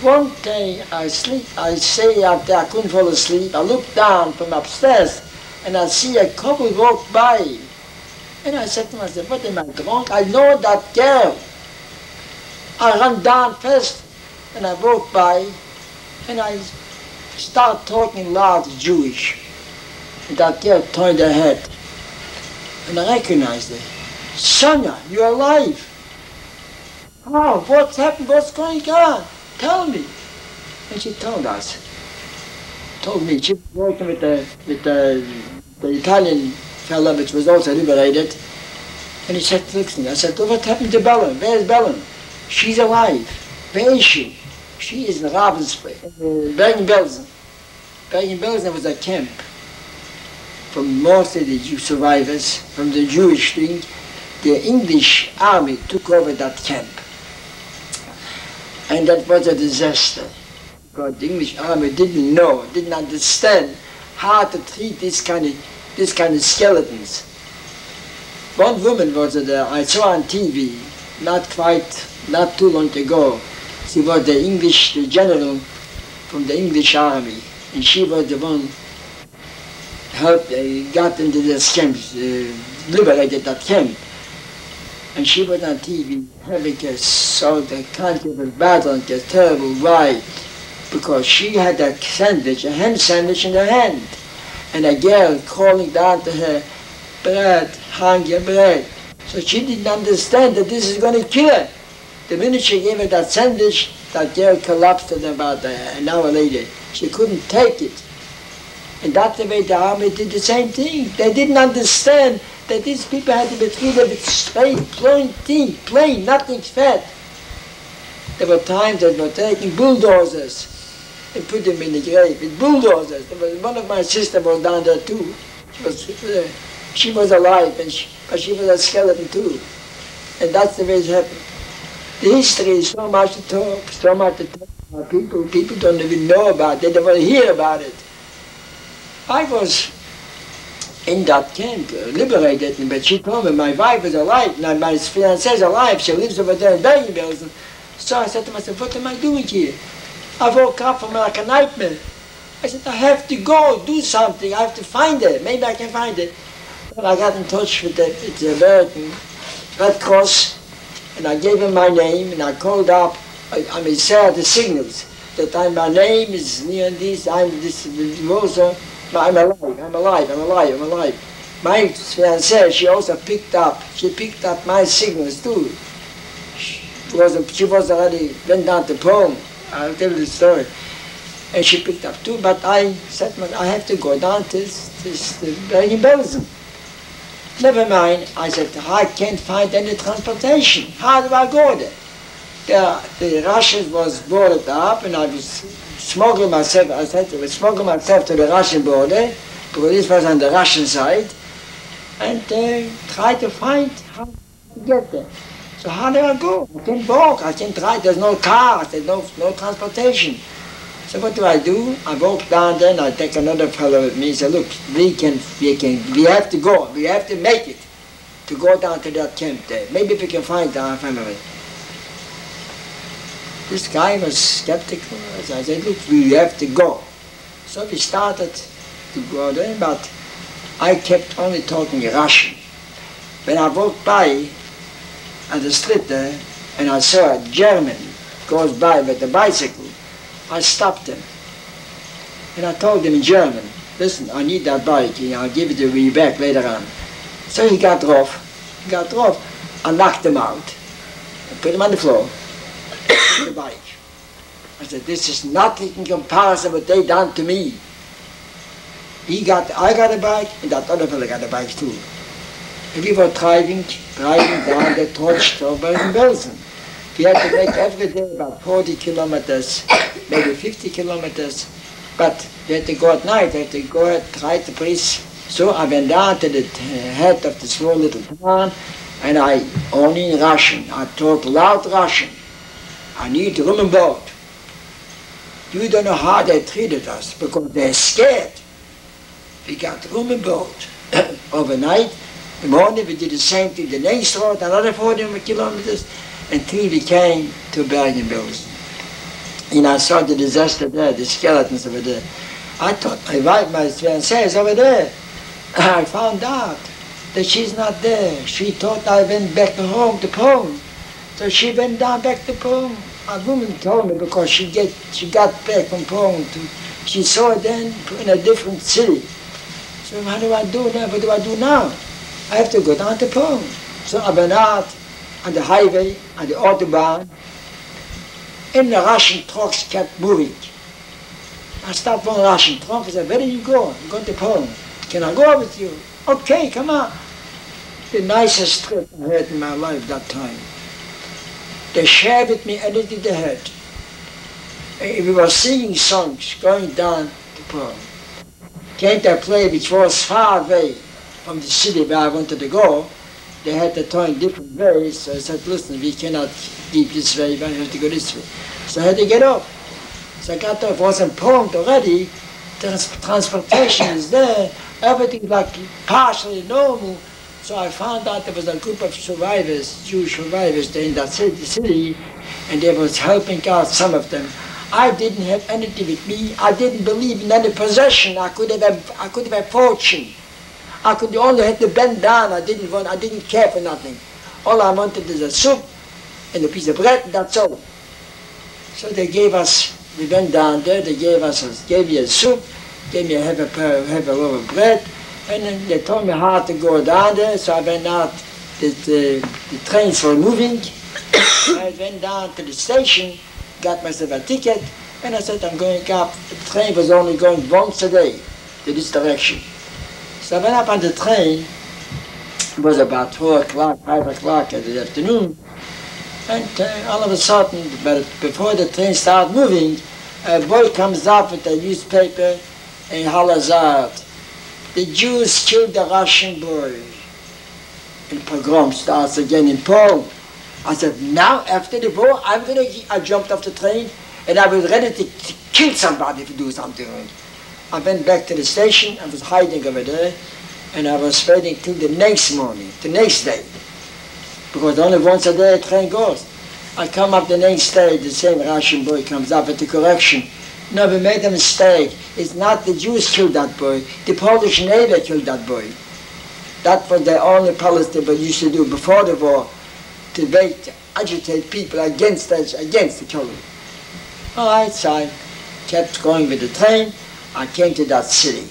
Speaker 2: One day I say after I couldn't fall asleep, I looked down from upstairs and I see a couple walk by. And I said to myself, what am I drunk? I know that girl. I ran down fast and I walked by and I start talking loud Jewish. And that girl turned her head and I recognized her. Sonia, you're alive. How? What's happened? What's going on? Tell me. And she told us. Told me. She was working with the Italian fellow, which was also liberated. And he said, listen, I said, what happened to Bellen? Where's Bellen? She's alive. Where is she? She is in Ravensbrück, Bergen-Belsen. Bergen-Belsen was a camp from most of the survivors, from the Jewish thing. The English army took over that camp. And that was a disaster. Because the English army didn't understand how to treat this kind of skeletons. One woman was there, I saw on TV, not too long ago. She was the general from the English army. and she was the one helped, got into this camp, liberated that camp. And she was on TV having so the country was battling a terrible ride because she had a sandwich, a ham sandwich in her hand. And a girl calling down to her, bread, hungry bread. So she didn't understand that this is going to kill her. The minute she gave her that sandwich, that girl collapsed in about an hour later. She couldn't take it. And that's the way the army did the same thing. They didn't understand that these people had to be treated with straight, plain teeth, plain, nothing fat. There were times that were taking bulldozers and put them in the grave with bulldozers. One of my sisters was down there too. She was alive, but she was a skeleton too. And that's the way it happened. The history is so much to talk about. People don't even know about it. They don't want to hear about it. I was in that camp, liberated, but she told me my wife is alive, and my fiancée is alive. She lives over there in Bergenbilsen. So I said to myself, what am I doing here? I woke up from like a nightmare. I said, I have to go do something. I have to find it. Maybe I can find it. And I got in touch with the American Red Cross, and I gave him my name, and I called up. I mean, said the signals that my name is near this. I'm this Rosa. I'm alive. My fiancée, she also picked up my signals too. She was already went down to Poland. I'll tell you the story. And she picked up too, but I said, I have to go down to Bergen-Belsen. Never mind, I said, I can't find any transportation. How do I go there? The Russians was boarded up, and I was smuggling myself, I said, I was smuggling myself to the Russian border, because this was on the Russian side, and try to find how to get there. So how do I go? I can't walk, I can't drive, there's no cars, there's no transportation. So what do? I walk down there and I take another fellow with me and say, look, we have to go, we have to make it to go down to that camp there. Maybe we can find our family. This guy was skeptical. I said, look, we have to go. So we started to go there, but I kept only talking Russian. When I walked by on the street there, and I saw a German goes by with a bicycle, I stopped him. And I told him in German, listen, I need that bike, I'll give it to you back later on. So he got off. I knocked him out. I put him on the floor. The bike. I said, this is nothing in comparison with what they done to me. I got a bike, and that other fellow got a bike too. And we were driving down the torch to Bergen-Belsen. We had to make every day about 40 kilometers, maybe 50 kilometers, but we had to go at night, we had to go and try to breathe. So I went down to the head of the small little town, and I, only in Russian, I talk loud Russian. I need room and board. You don't know how they treated us, because they're scared. We got room and board. Overnight, in the morning we did the same thing, the next road, another 40 kilometers, until we came to Bergen-Belsen. And I saw the disaster there, the skeletons over there. I thought my fiancée is over there. I found out that she's not there. She thought I went back home to Poland. So she went down back to Poland. A woman told me because she got back from Poland. She saw it then in a different city. So how do I do now? What do I do now? I have to go down to Poland. So I went out on the highway, on the Autobahn, and the Russian trucks kept moving. I stopped one Russian truck and said, where are you going? I'm going to Poland. Can I go with you? Okay, come on. The nicest trip I had in my life that time. They shared with me anything they had. We were singing songs going down to Poland. Came to a place which was far away from the city where I wanted to go. They had to turn different ways, so I said, listen, we cannot keep this way, we have to go this way. So I had to get off. So I got off, was in Poland already, transportation is there, everything like partially normal. So I found out there was a group of survivors, Jewish survivors there in that city, and they was helping out some of them. I didn't have anything with me. I didn't believe in any possession. I could have a fortune. I could only have to bend down. I didn't care for nothing. All I wanted is a soup and a piece of bread, and that's all. So they gave us, we went down there, they gave me a soup, gave me half a loaf of bread, and then they told me how to go down there, so I went out, the trains were moving. I went down to the station, got myself a ticket, and I said, I'm going up. The train was only going once a day to this direction. So I went up on the train. It was about 4 o'clock, 5 o'clock in the afternoon. And all of a sudden, before the train started moving, a boy comes up with a newspaper and hollers out, the Jews killed the Russian boy. And pogrom starts again in Poland. I said, now, after the war, I jumped off the train, and I was ready to kill somebody to do something. I went back to the station, I was hiding over there, and I was waiting till the next morning, the next day. Because only once a day a train goes. I come up the next day, the same Russian boy comes up with the correction. No, we made a mistake. It's not the Jews killed that boy, the Polish neighbor killed that boy. That was the only policy they used to do before the war, to agitate people against the killing. All right, so I kept going with the train. I came to that city,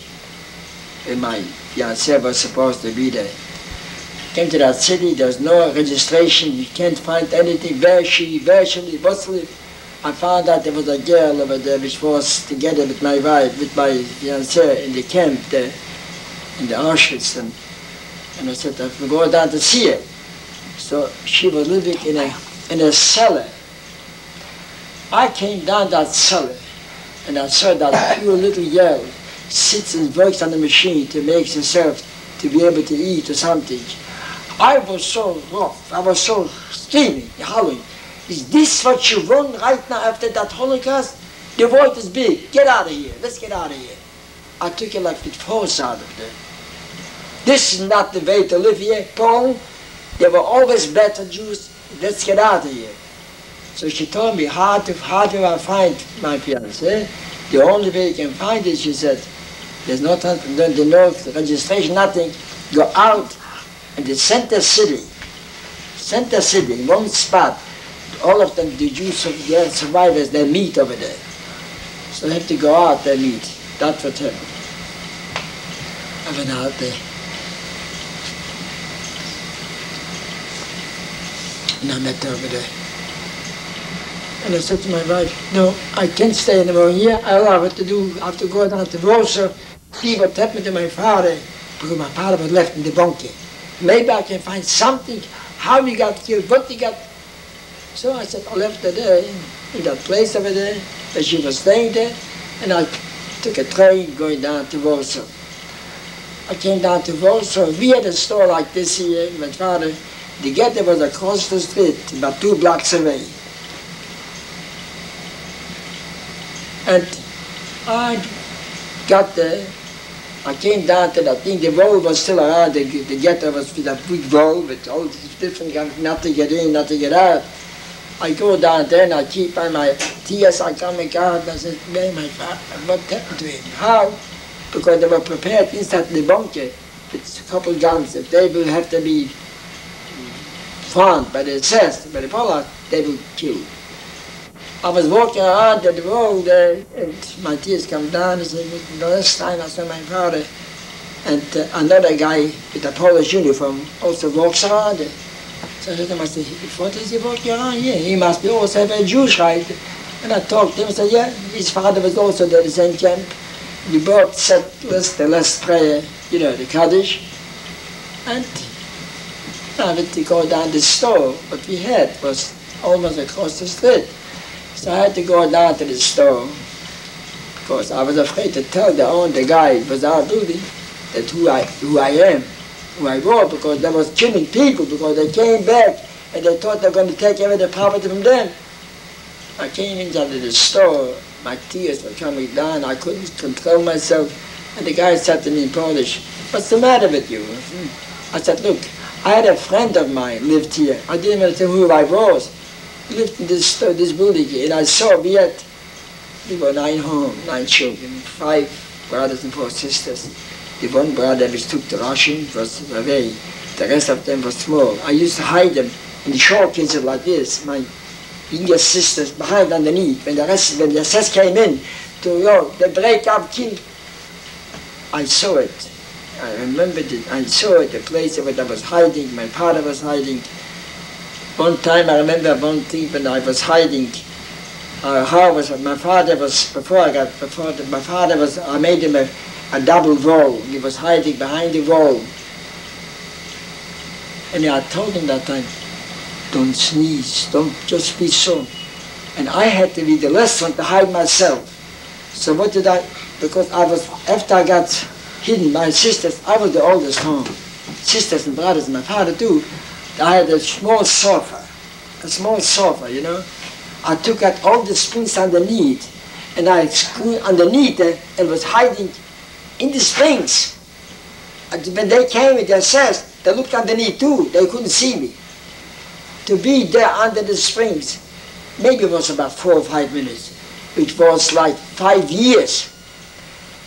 Speaker 2: and my fiancée was supposed to be there. Came to that city, there's no registration, you can't find anything, virtually. I found out there was a girl over there which was together with my wife, with my fiancée in the camp there, in the Auschwitz, and I said, I will go down to see her. So she was living in a cellar. I came down that cellar, and I saw that poor little girl sits and works on the machine to make herself to be able to eat or something. I was so rough, I was so screaming, howling. Is this what you want right now after that Holocaust? The void is big, get out of here, let's get out of here. I took it like with force out of there. This is not the way to live here, Paul. There were always better Jews, let's get out of here. So she told me, how do I find my fiancé? The only way you can find it, she said, there's no registration, nothing. Go out in the center city, in one spot. All of them, the Jews, the survivors, they meet over there. So they have to go out, they meet. That's what happened. I went out there. And I met her over there. And I said to my wife, no, I can't stay anymore here. I don't know what to do. I have to go down to Warsaw, see what happened to my father, because my father was left in the bunker. Maybe I can find something, how he got killed, what he got. So I said, I left her there, in that place over there, where she was staying there, and I took a train going down to Warsaw. I came down to Warsaw. We had a store like this here, my father. The ghetto was across the street, about 2 blocks away. And I got there, I came down to that thing, the wall was still around, the ghetto was with a big wall with all these different guns, not to get in, not to get out. I go down there and I keep on my tears, I come and out and I said, man, my father, what happened to him? How? Because they were prepared inside the bunker with a couple guns. If they will have to be found by the SS, by the Poland, they will kill. I was walking around the road and my tears come down. He said, the last time I saw my father, and another guy with a Polish uniform also walks around. So I said to myself, what is he walking around here? He must be also have a Jewish right. And I talked to him and said, yeah, his father was also there in the same camp. We both said the last prayer, you know, the Kaddish. And I went to go down the store. What we had was almost across the street. So I had to go down to the store, because I was afraid to tell the guy it was our duty, that who I am, who I was, because they was killing people, because they came back and they thought they were going to take away the property from them. I came into the store, my tears were coming down, I couldn't control myself, and the guy said to me in Polish, what's the matter with you? I said, look, I had a friend of mine lived here. I didn't want to tell who I was. Lived in this building, and I saw we had We were 9 children, 5 brothers and 4 sisters. The one brother which took the Russian was away. The rest of them were small. I used to hide them in the showcases like this. My younger sisters behind underneath. When the SS came in the break-up kill, I saw it. I remembered it. I saw it, the place where I was hiding. My father was hiding. One time I remember one thing when I was hiding. My father was, I made him a double wall. He was hiding behind the wall. And I told him that time, don't sneeze, don't just be so. And I had to be the last one to hide myself. So what did I, because after I got hidden, my sisters, I was the oldest home. Sisters and brothers, my father too. I had a small sofa, you know. I took out all the springs underneath, and I screwed underneath it and was hiding in the springs. And when they came with their SS, they looked underneath too. They couldn't see me. To be there under the springs, maybe it was about 4 or 5 minutes, which was like 5 years.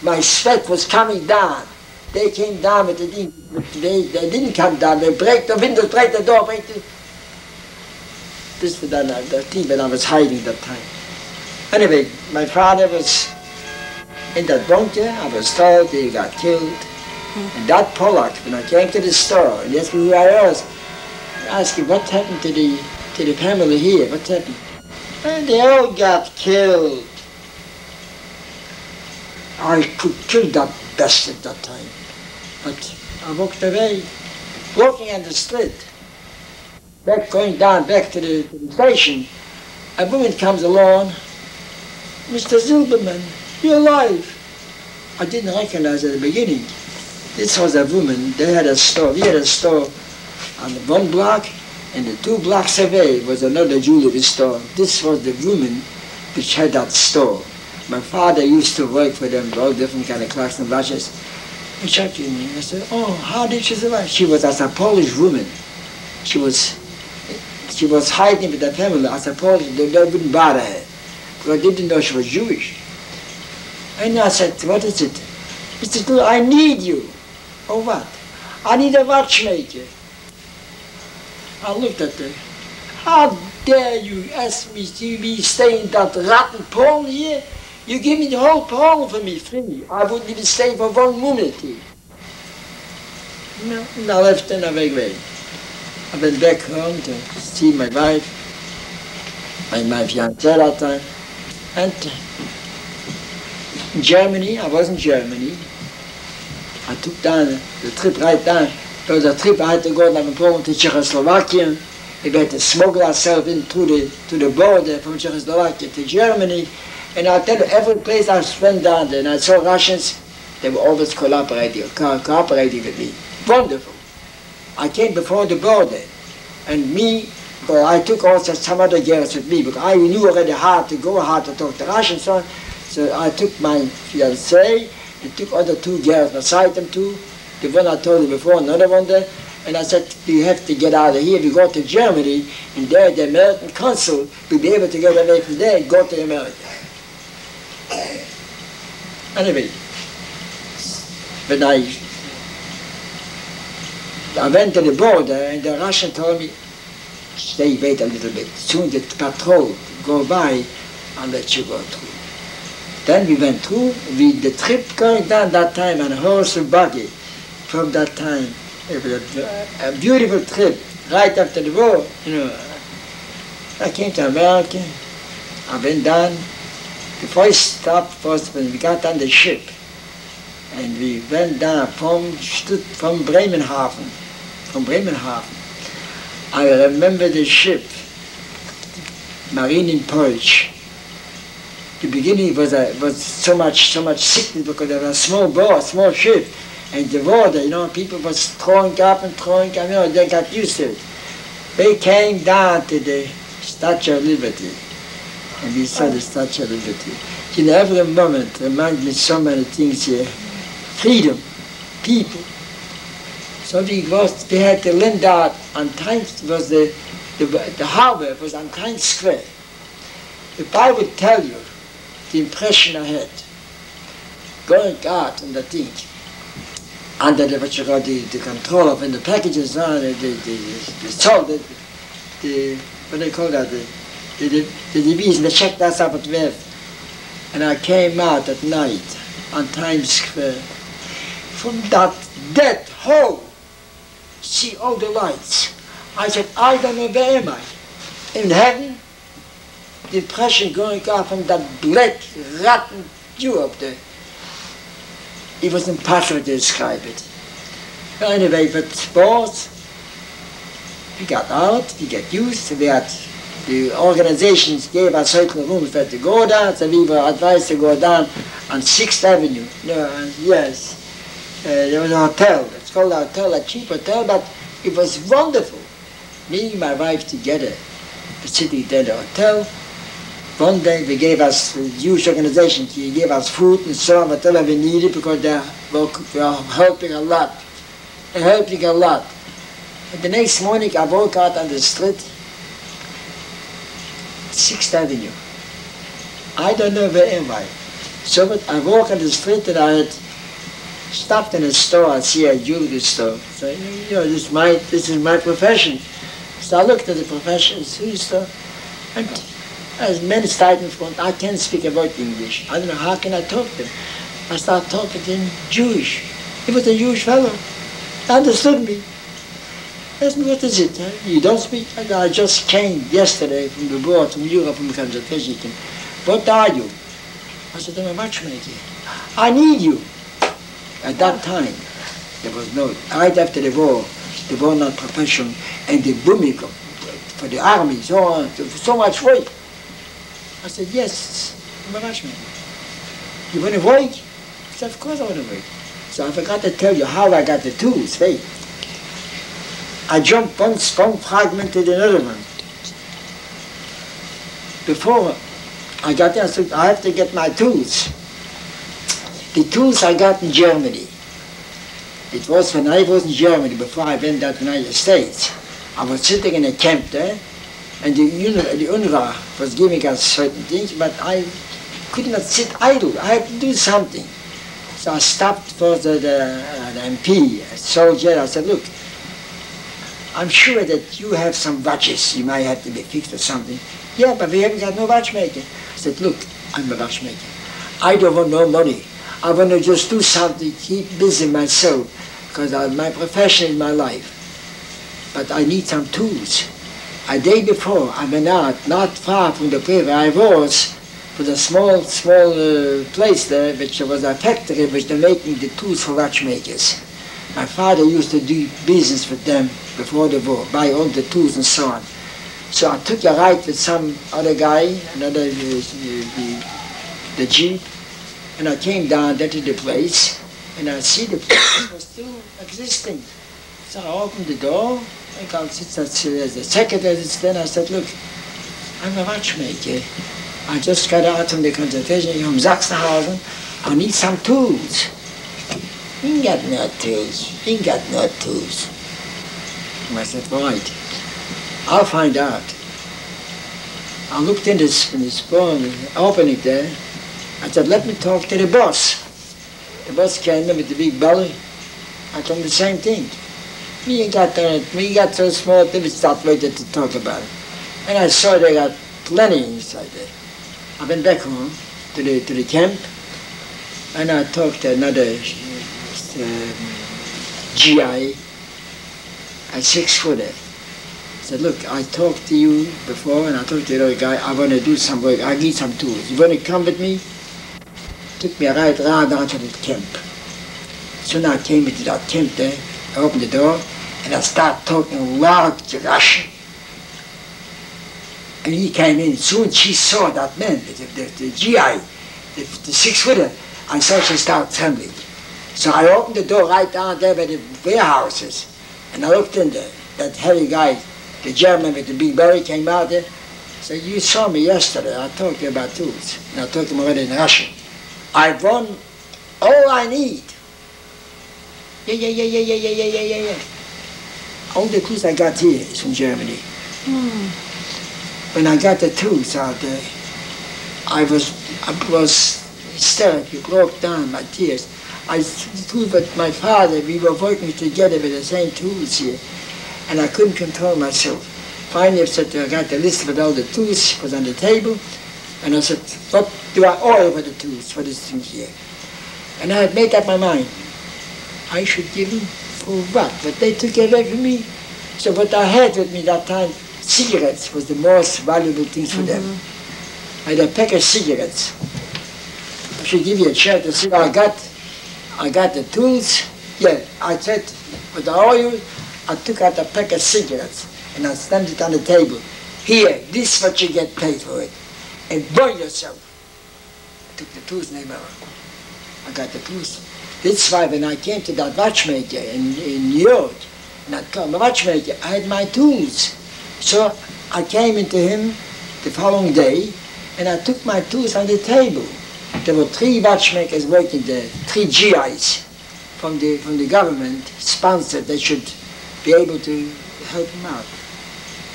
Speaker 2: My sweat was coming down. They came down with the thing. They didn't come down. They break the windows, break the door, break the... This was the thing when I was hiding that time. Anyway, my father was in that bunker. I was told he got killed. And that Pollock, when I came to the store, and he asked me who I was, I asked him, what happened to the family here? What happened? And they all got killed. I could kill that bastard that time. But I walked away, walking on the street, going down back to the station. A woman comes along, Mr. Zylberman, you're alive. I didn't recognize her at the beginning. This was a woman. They had a store. We had a store on the 1 block, and the 2 blocks away was another jewelry store. This was the woman which had that store. My father used to work for them, all different kind of clocks and watches. He said to me, I said, oh, how did she survive? She was as a Polish woman. She was hiding with the family as a Polish. They wouldn't bother her, because they didn't know she was Jewish. And I said, what is it? He said, I need you. Oh, what? I need a watchmaker. I looked at her. How dare you ask me to be staying in that rotten Pole here? You give me the whole Pole for me free. I wouldn't even stay for 1 minute here. No, and I left and I went away. I went back home to see my wife, my fiancée at that time. And in Germany, I was in Germany. I took down the trip right down. There was a trip I had to go down from to Czechoslovakia. We had to smuggle ourselves in to the border from Czechoslovakia to Germany. And I'll tell you, every place I went down there and I saw Russians, they were always cooperating with me. Wonderful. I came before the border, and I took also some other girls with me, because I knew already how to go, how to talk to Russians. So I took my fiancée, and took other 2 girls beside them too. The one I told you before, another one there. And I said, you have to get out of here. We go to Germany, and there the American consul will be able to get away from there and go to America. Anyway, when I went to the border, and the Russian told me, wait a little bit. Soon the patrol go by, I'll let you go through. Then we went through, the trip going down that time on a horse and buggy. From that time, it was a beautiful trip, right after the war, you know. I came to America, I went down. The first stop was when we got on the ship, and we went down from Bremenhaven. I remember the ship, Marine in Polish. The beginning was so much sickness because there was a small boat, small ship, and the water, you know, people was throwing up, you know, they got used to it. We came down to the Statue of Liberty, and we saw the Statue of Liberty. In every moment reminds me so many things here. Freedom, people. So we had to land out on Times, was the harbor was on Times Square. If I would tell you the impression I had, going out on the thing, under the, what you call the control of, and the packages, the salt, what they call that, the division, they checked us up at Web. And I came out at night on Times Square. From that dead hole, see all the lights. I said, I don't know, where am I? In heaven? The impression going out from that black, rotten view up there. It was impossible to describe it. Well, anyway, but both, we got out, we got used, we had, the organizations gave us certain rooms where to go down, so we were advised to go down on 6th Avenue. No, yes, there was a hotel, it's called a hotel, a cheap hotel, but it was wonderful. Me and my wife together, sitting there in the hotel. One day they gave us, the Jewish organization, they gave us food and so on, whatever we needed, because they were helping a lot. They're helping a lot. And the next morning I woke out on the street, 6th Avenue. I don't know where am I. So but I walk on the street and I had stopped in a store, I see a jewelry store. So, you know, this is my profession. So I looked at the profession, store, and as men started in front, I can't speak about English. I don't know, how can I talk to them? I started talking to him Jewish. He was a Jewish fellow. He understood me. I asked me, what is it? Huh? You don't speak? I just came yesterday from the board, from Europe, from the concentration camp. What are you? I said, I'm a matchmaker. I need you. At that time, there was no, right after the war not profession, and the booming for the army, so much work. I said, yes, I'm a matchmaker. You want to work? I said, of course I want to work. So I forgot to tell you how I got the tools, wait. I jumped one fragment to another one. Before I got there, I said, I have to get my tools. The tools I got in Germany. It was when I was in Germany, before I went out to the United States. I was sitting in a camp there, and the UNRWA was giving us certain things, but I could not sit idle. I had to do something. So I stopped for the MP, a soldier. I said, look, I'm sure that you have some watches. You might have to be fixed or something. Yeah, but we haven't got no watchmaker. I said, look, I'm a watchmaker. I don't want no money. I want to just do something, keep busy myself, because my profession is my life. But I need some tools. A day before, I went out, not far from the place where I was a small place there, which was a factory which they're making the tools for watchmakers. My father used to do business with them before the war, buy all the tools and so on. So I took a ride with some other guy, another, the Jeep, and I came down there to the place, and I see the place was still existing. So I opened the door, I got the secretary, then I said, look, I'm a watchmaker. I just got out from the concentration from Sachsenhausen. I need some tools. You got no tools. You got no tools. I said, right. I'll find out. I looked in this phone, opened it there. I said, let me talk to the boss. The boss came in with the big belly. I told him the same thing. We got so small that we stopped waiting to talk about it. And I saw they got plenty inside there. I went back home to the camp, and I talked to another GI, a 6-footer. I said, look, I talked to you before, and I talked to the other guy, I want to do some work, I need some tools. You want to come with me? Took me right around down to the camp. So now I came into that camp there, I opened the door, and I started talking loud Russian. And he came in. Soon she saw that man, the GI, the 6-footer, and so she started trembling. So I opened the door right down there by the warehouses, and I looked in there. That heavy guy, the German with the big belly, came out there. Said, you saw me yesterday. I talked to you about tools. And I talked to him already in Russian. I won all I need. Yeah. All the tools I got here is from Germany. When I got the tools out there, I was hysterical, broke down, my tears. I stood with my father, we were working together with the same tools here, and I couldn't control myself. Finally I said, I got the list with all the tools, was on the table, and I said, what do I owe for the tools, for this thing here? And I had made up my mind. I should give them for what? But they took away from me. So what I had with me that time, cigarettes was the most valuable thing for them. I had a pack of cigarettes. I should give you a chance to see what I got the tools. Yeah, I said, with the oil, I took out a pack of cigarettes and I stamped it on the table. Here, this is what you get paid for it. And burn yourself. I took the tools name out. I got the tools. That's why when I came to that watchmaker in New York, and I called the watchmaker, I had my tools. So I came into him the following day, and I took my tools on the table. There were 3 watchmakers working there, 3 GIs from the government, sponsored, they should be able to help him out.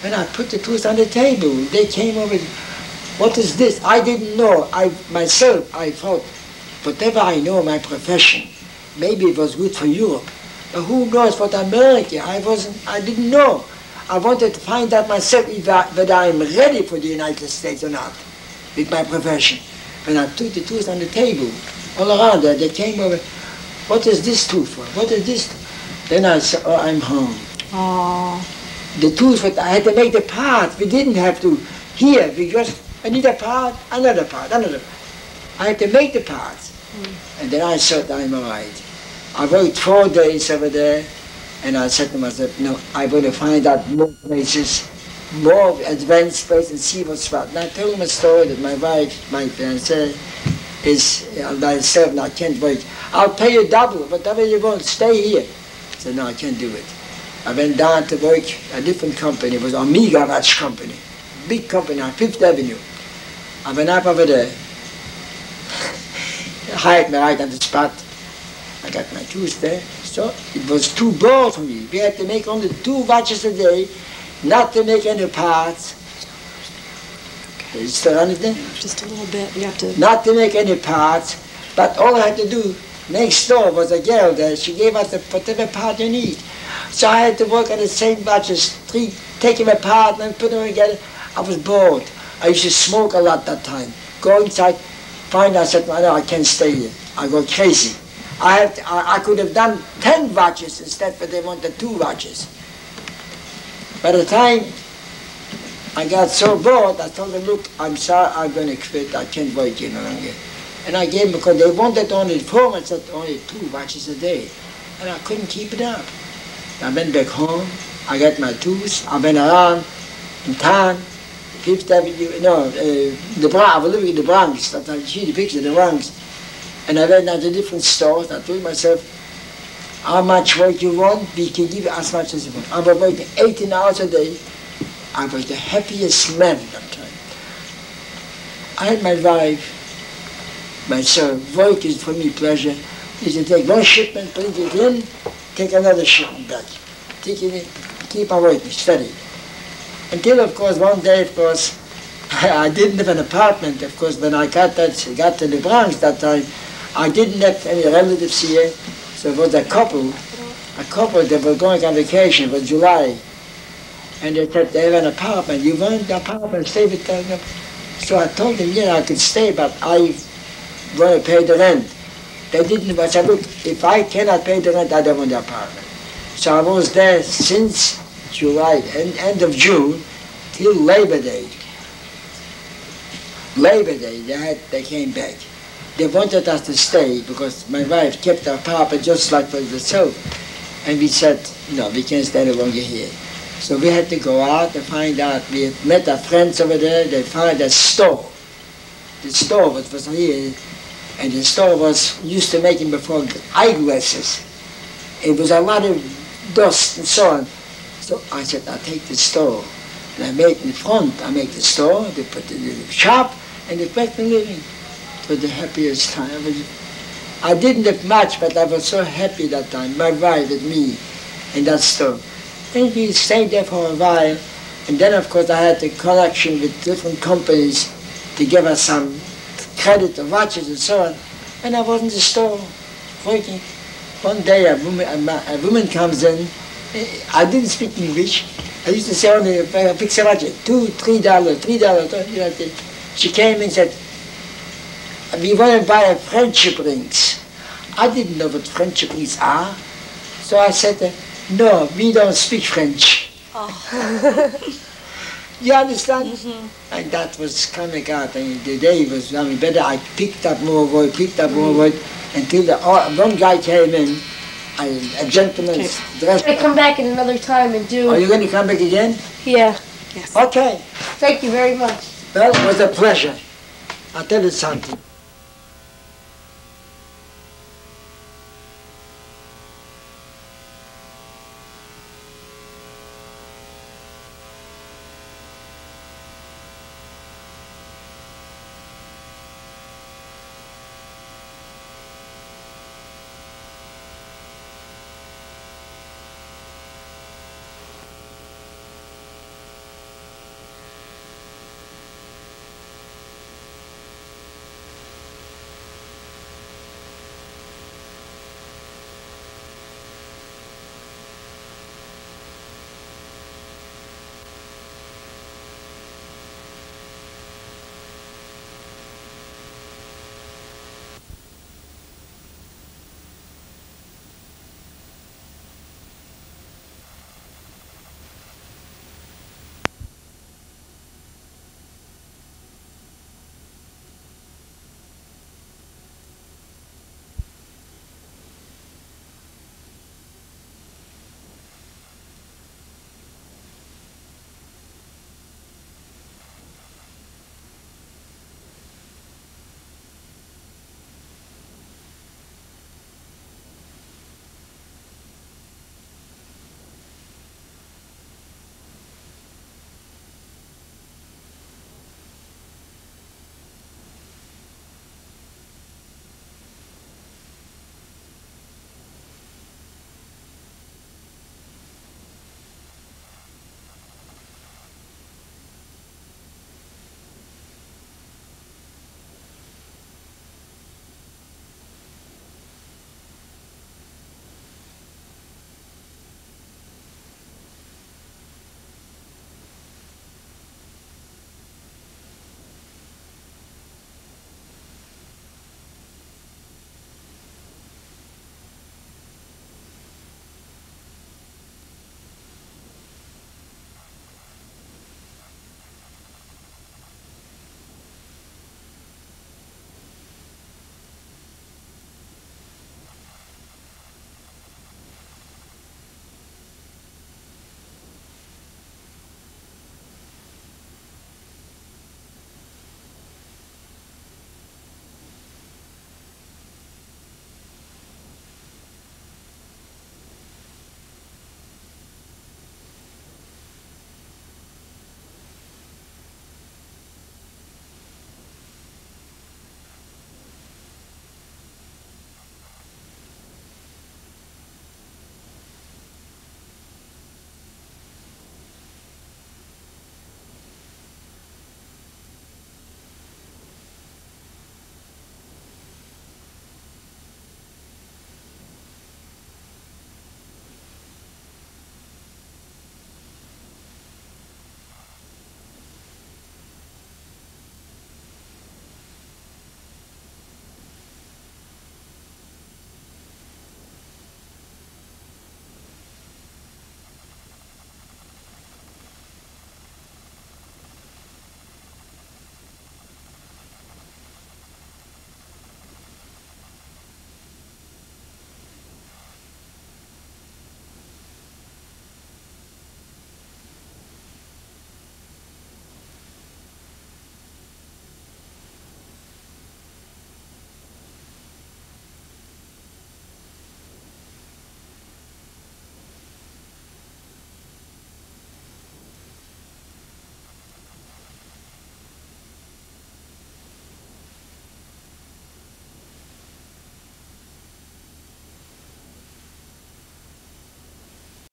Speaker 2: When I put the tools on the table, they came over, what is this? I didn't know. I thought, whatever I know my profession, maybe it was good for Europe. But who knows what America? I didn't know. I wanted to find out myself whether I'm ready for the United States or not with my profession. When I took the tools on the table, all around there, they came over, what is this tool for? What is this? Then I said, oh, I'm home.
Speaker 3: Aww.
Speaker 2: The tools, I had to make the parts. We didn't have to, here, we just, I need a part, another part, another part. I had to make the parts. And then I thought, I'm all right. I worked 4 days over there, and I said to myself, no, I want to find out more places, more advanced places, and see what's what. And I told him a story that my wife, my fiancée, is by herself, and I can't work. I'll pay you double, whatever you want, stay here. I said, no, I can't do it. I went down to work a different company. It was Omega Watch Company, big company on 5th Avenue. I went up over there. They hired me right on the spot. I got my tools there. So it was too bored for me. We had to make only 2 watches a day, not to make any parts. Okay. Is it still anything?
Speaker 3: Just a little bit. You have to.
Speaker 2: Not to make any parts, but all I had to do, next door was a girl there. She gave us whatever part you need. So I had to work on the same watches, take them apart and put them together. I was bored. I used to smoke a lot that time. Go inside, find out, I said, no, I can't stay here. I go crazy. I could have done 10 watches instead, but they wanted 2 watches. By the time I got so bored, I told them, look, I'm sorry, I'm going to quit. I can't work any longer. And I gave them, because they wanted only 4, I said only 2 watches a day. And I couldn't keep it up. I went back home, I got my tools, I went around in town, 5th Avenue, no, I was living in the Bronx, I see the picture of the Bronx. And I went out to different stores. I told myself, how much work you want, we can give you as much as you want. I was working 18 hours a day. I was the happiest man at that time. I had my wife, myself, work is for me pleasure. Is to take one shipment, bring it in, take another shipment back. Take it in, keep on working, steady. Until, of course, one day, of course, I didn't have an apartment, of course, when I got to the Bronx that time. I didn't have any relatives here, so it was a couple that were going on vacation, it was July. And they said they have an apartment, you want the apartment, stay with them? So I told them, yeah, I could stay, but I want to pay the rent. They didn't, I said, look, if I cannot pay the rent, I don't want the apartment. So I was there since July, end of June, till Labor Day. Labor Day, they came back. They wanted us to stay because my wife kept our apartment just like for herself. And we said, no, we can't stay any longer here. So we had to go out and find out. We had met our friends over there. They found a store. The store was here, and the store was used to making before eyeglasses. It was a lot of dust and so on. So I said, I'll take the store. And I made in the front, I make the store, they put the shop, and they back the living. It was the happiest time. I didn't have much, but I was so happy that time. My wife and me in that store. And we stayed there for a while. And then, of course, I had a connection with different companies. to give us some credit of watches and so on. And I was in the store working. One day a woman comes in. I didn't speak English. I used to say only a fix a watch, $2, $3. She came and said, we want to buy a friendship rings. I didn't know what friendship rings are. So I said, no, we don't speak French. Oh. You understand? Mm-hmm. And that was coming out, and the day was very better. I picked up more wood, until one guy came in, a gentleman dressed.
Speaker 1: I'm going to come back in another time and do...
Speaker 2: Are you going to come back again?
Speaker 1: Yeah.
Speaker 3: Yes.
Speaker 2: Okay.
Speaker 1: Thank you very much.
Speaker 2: Well, it was a pleasure. I'll tell you something.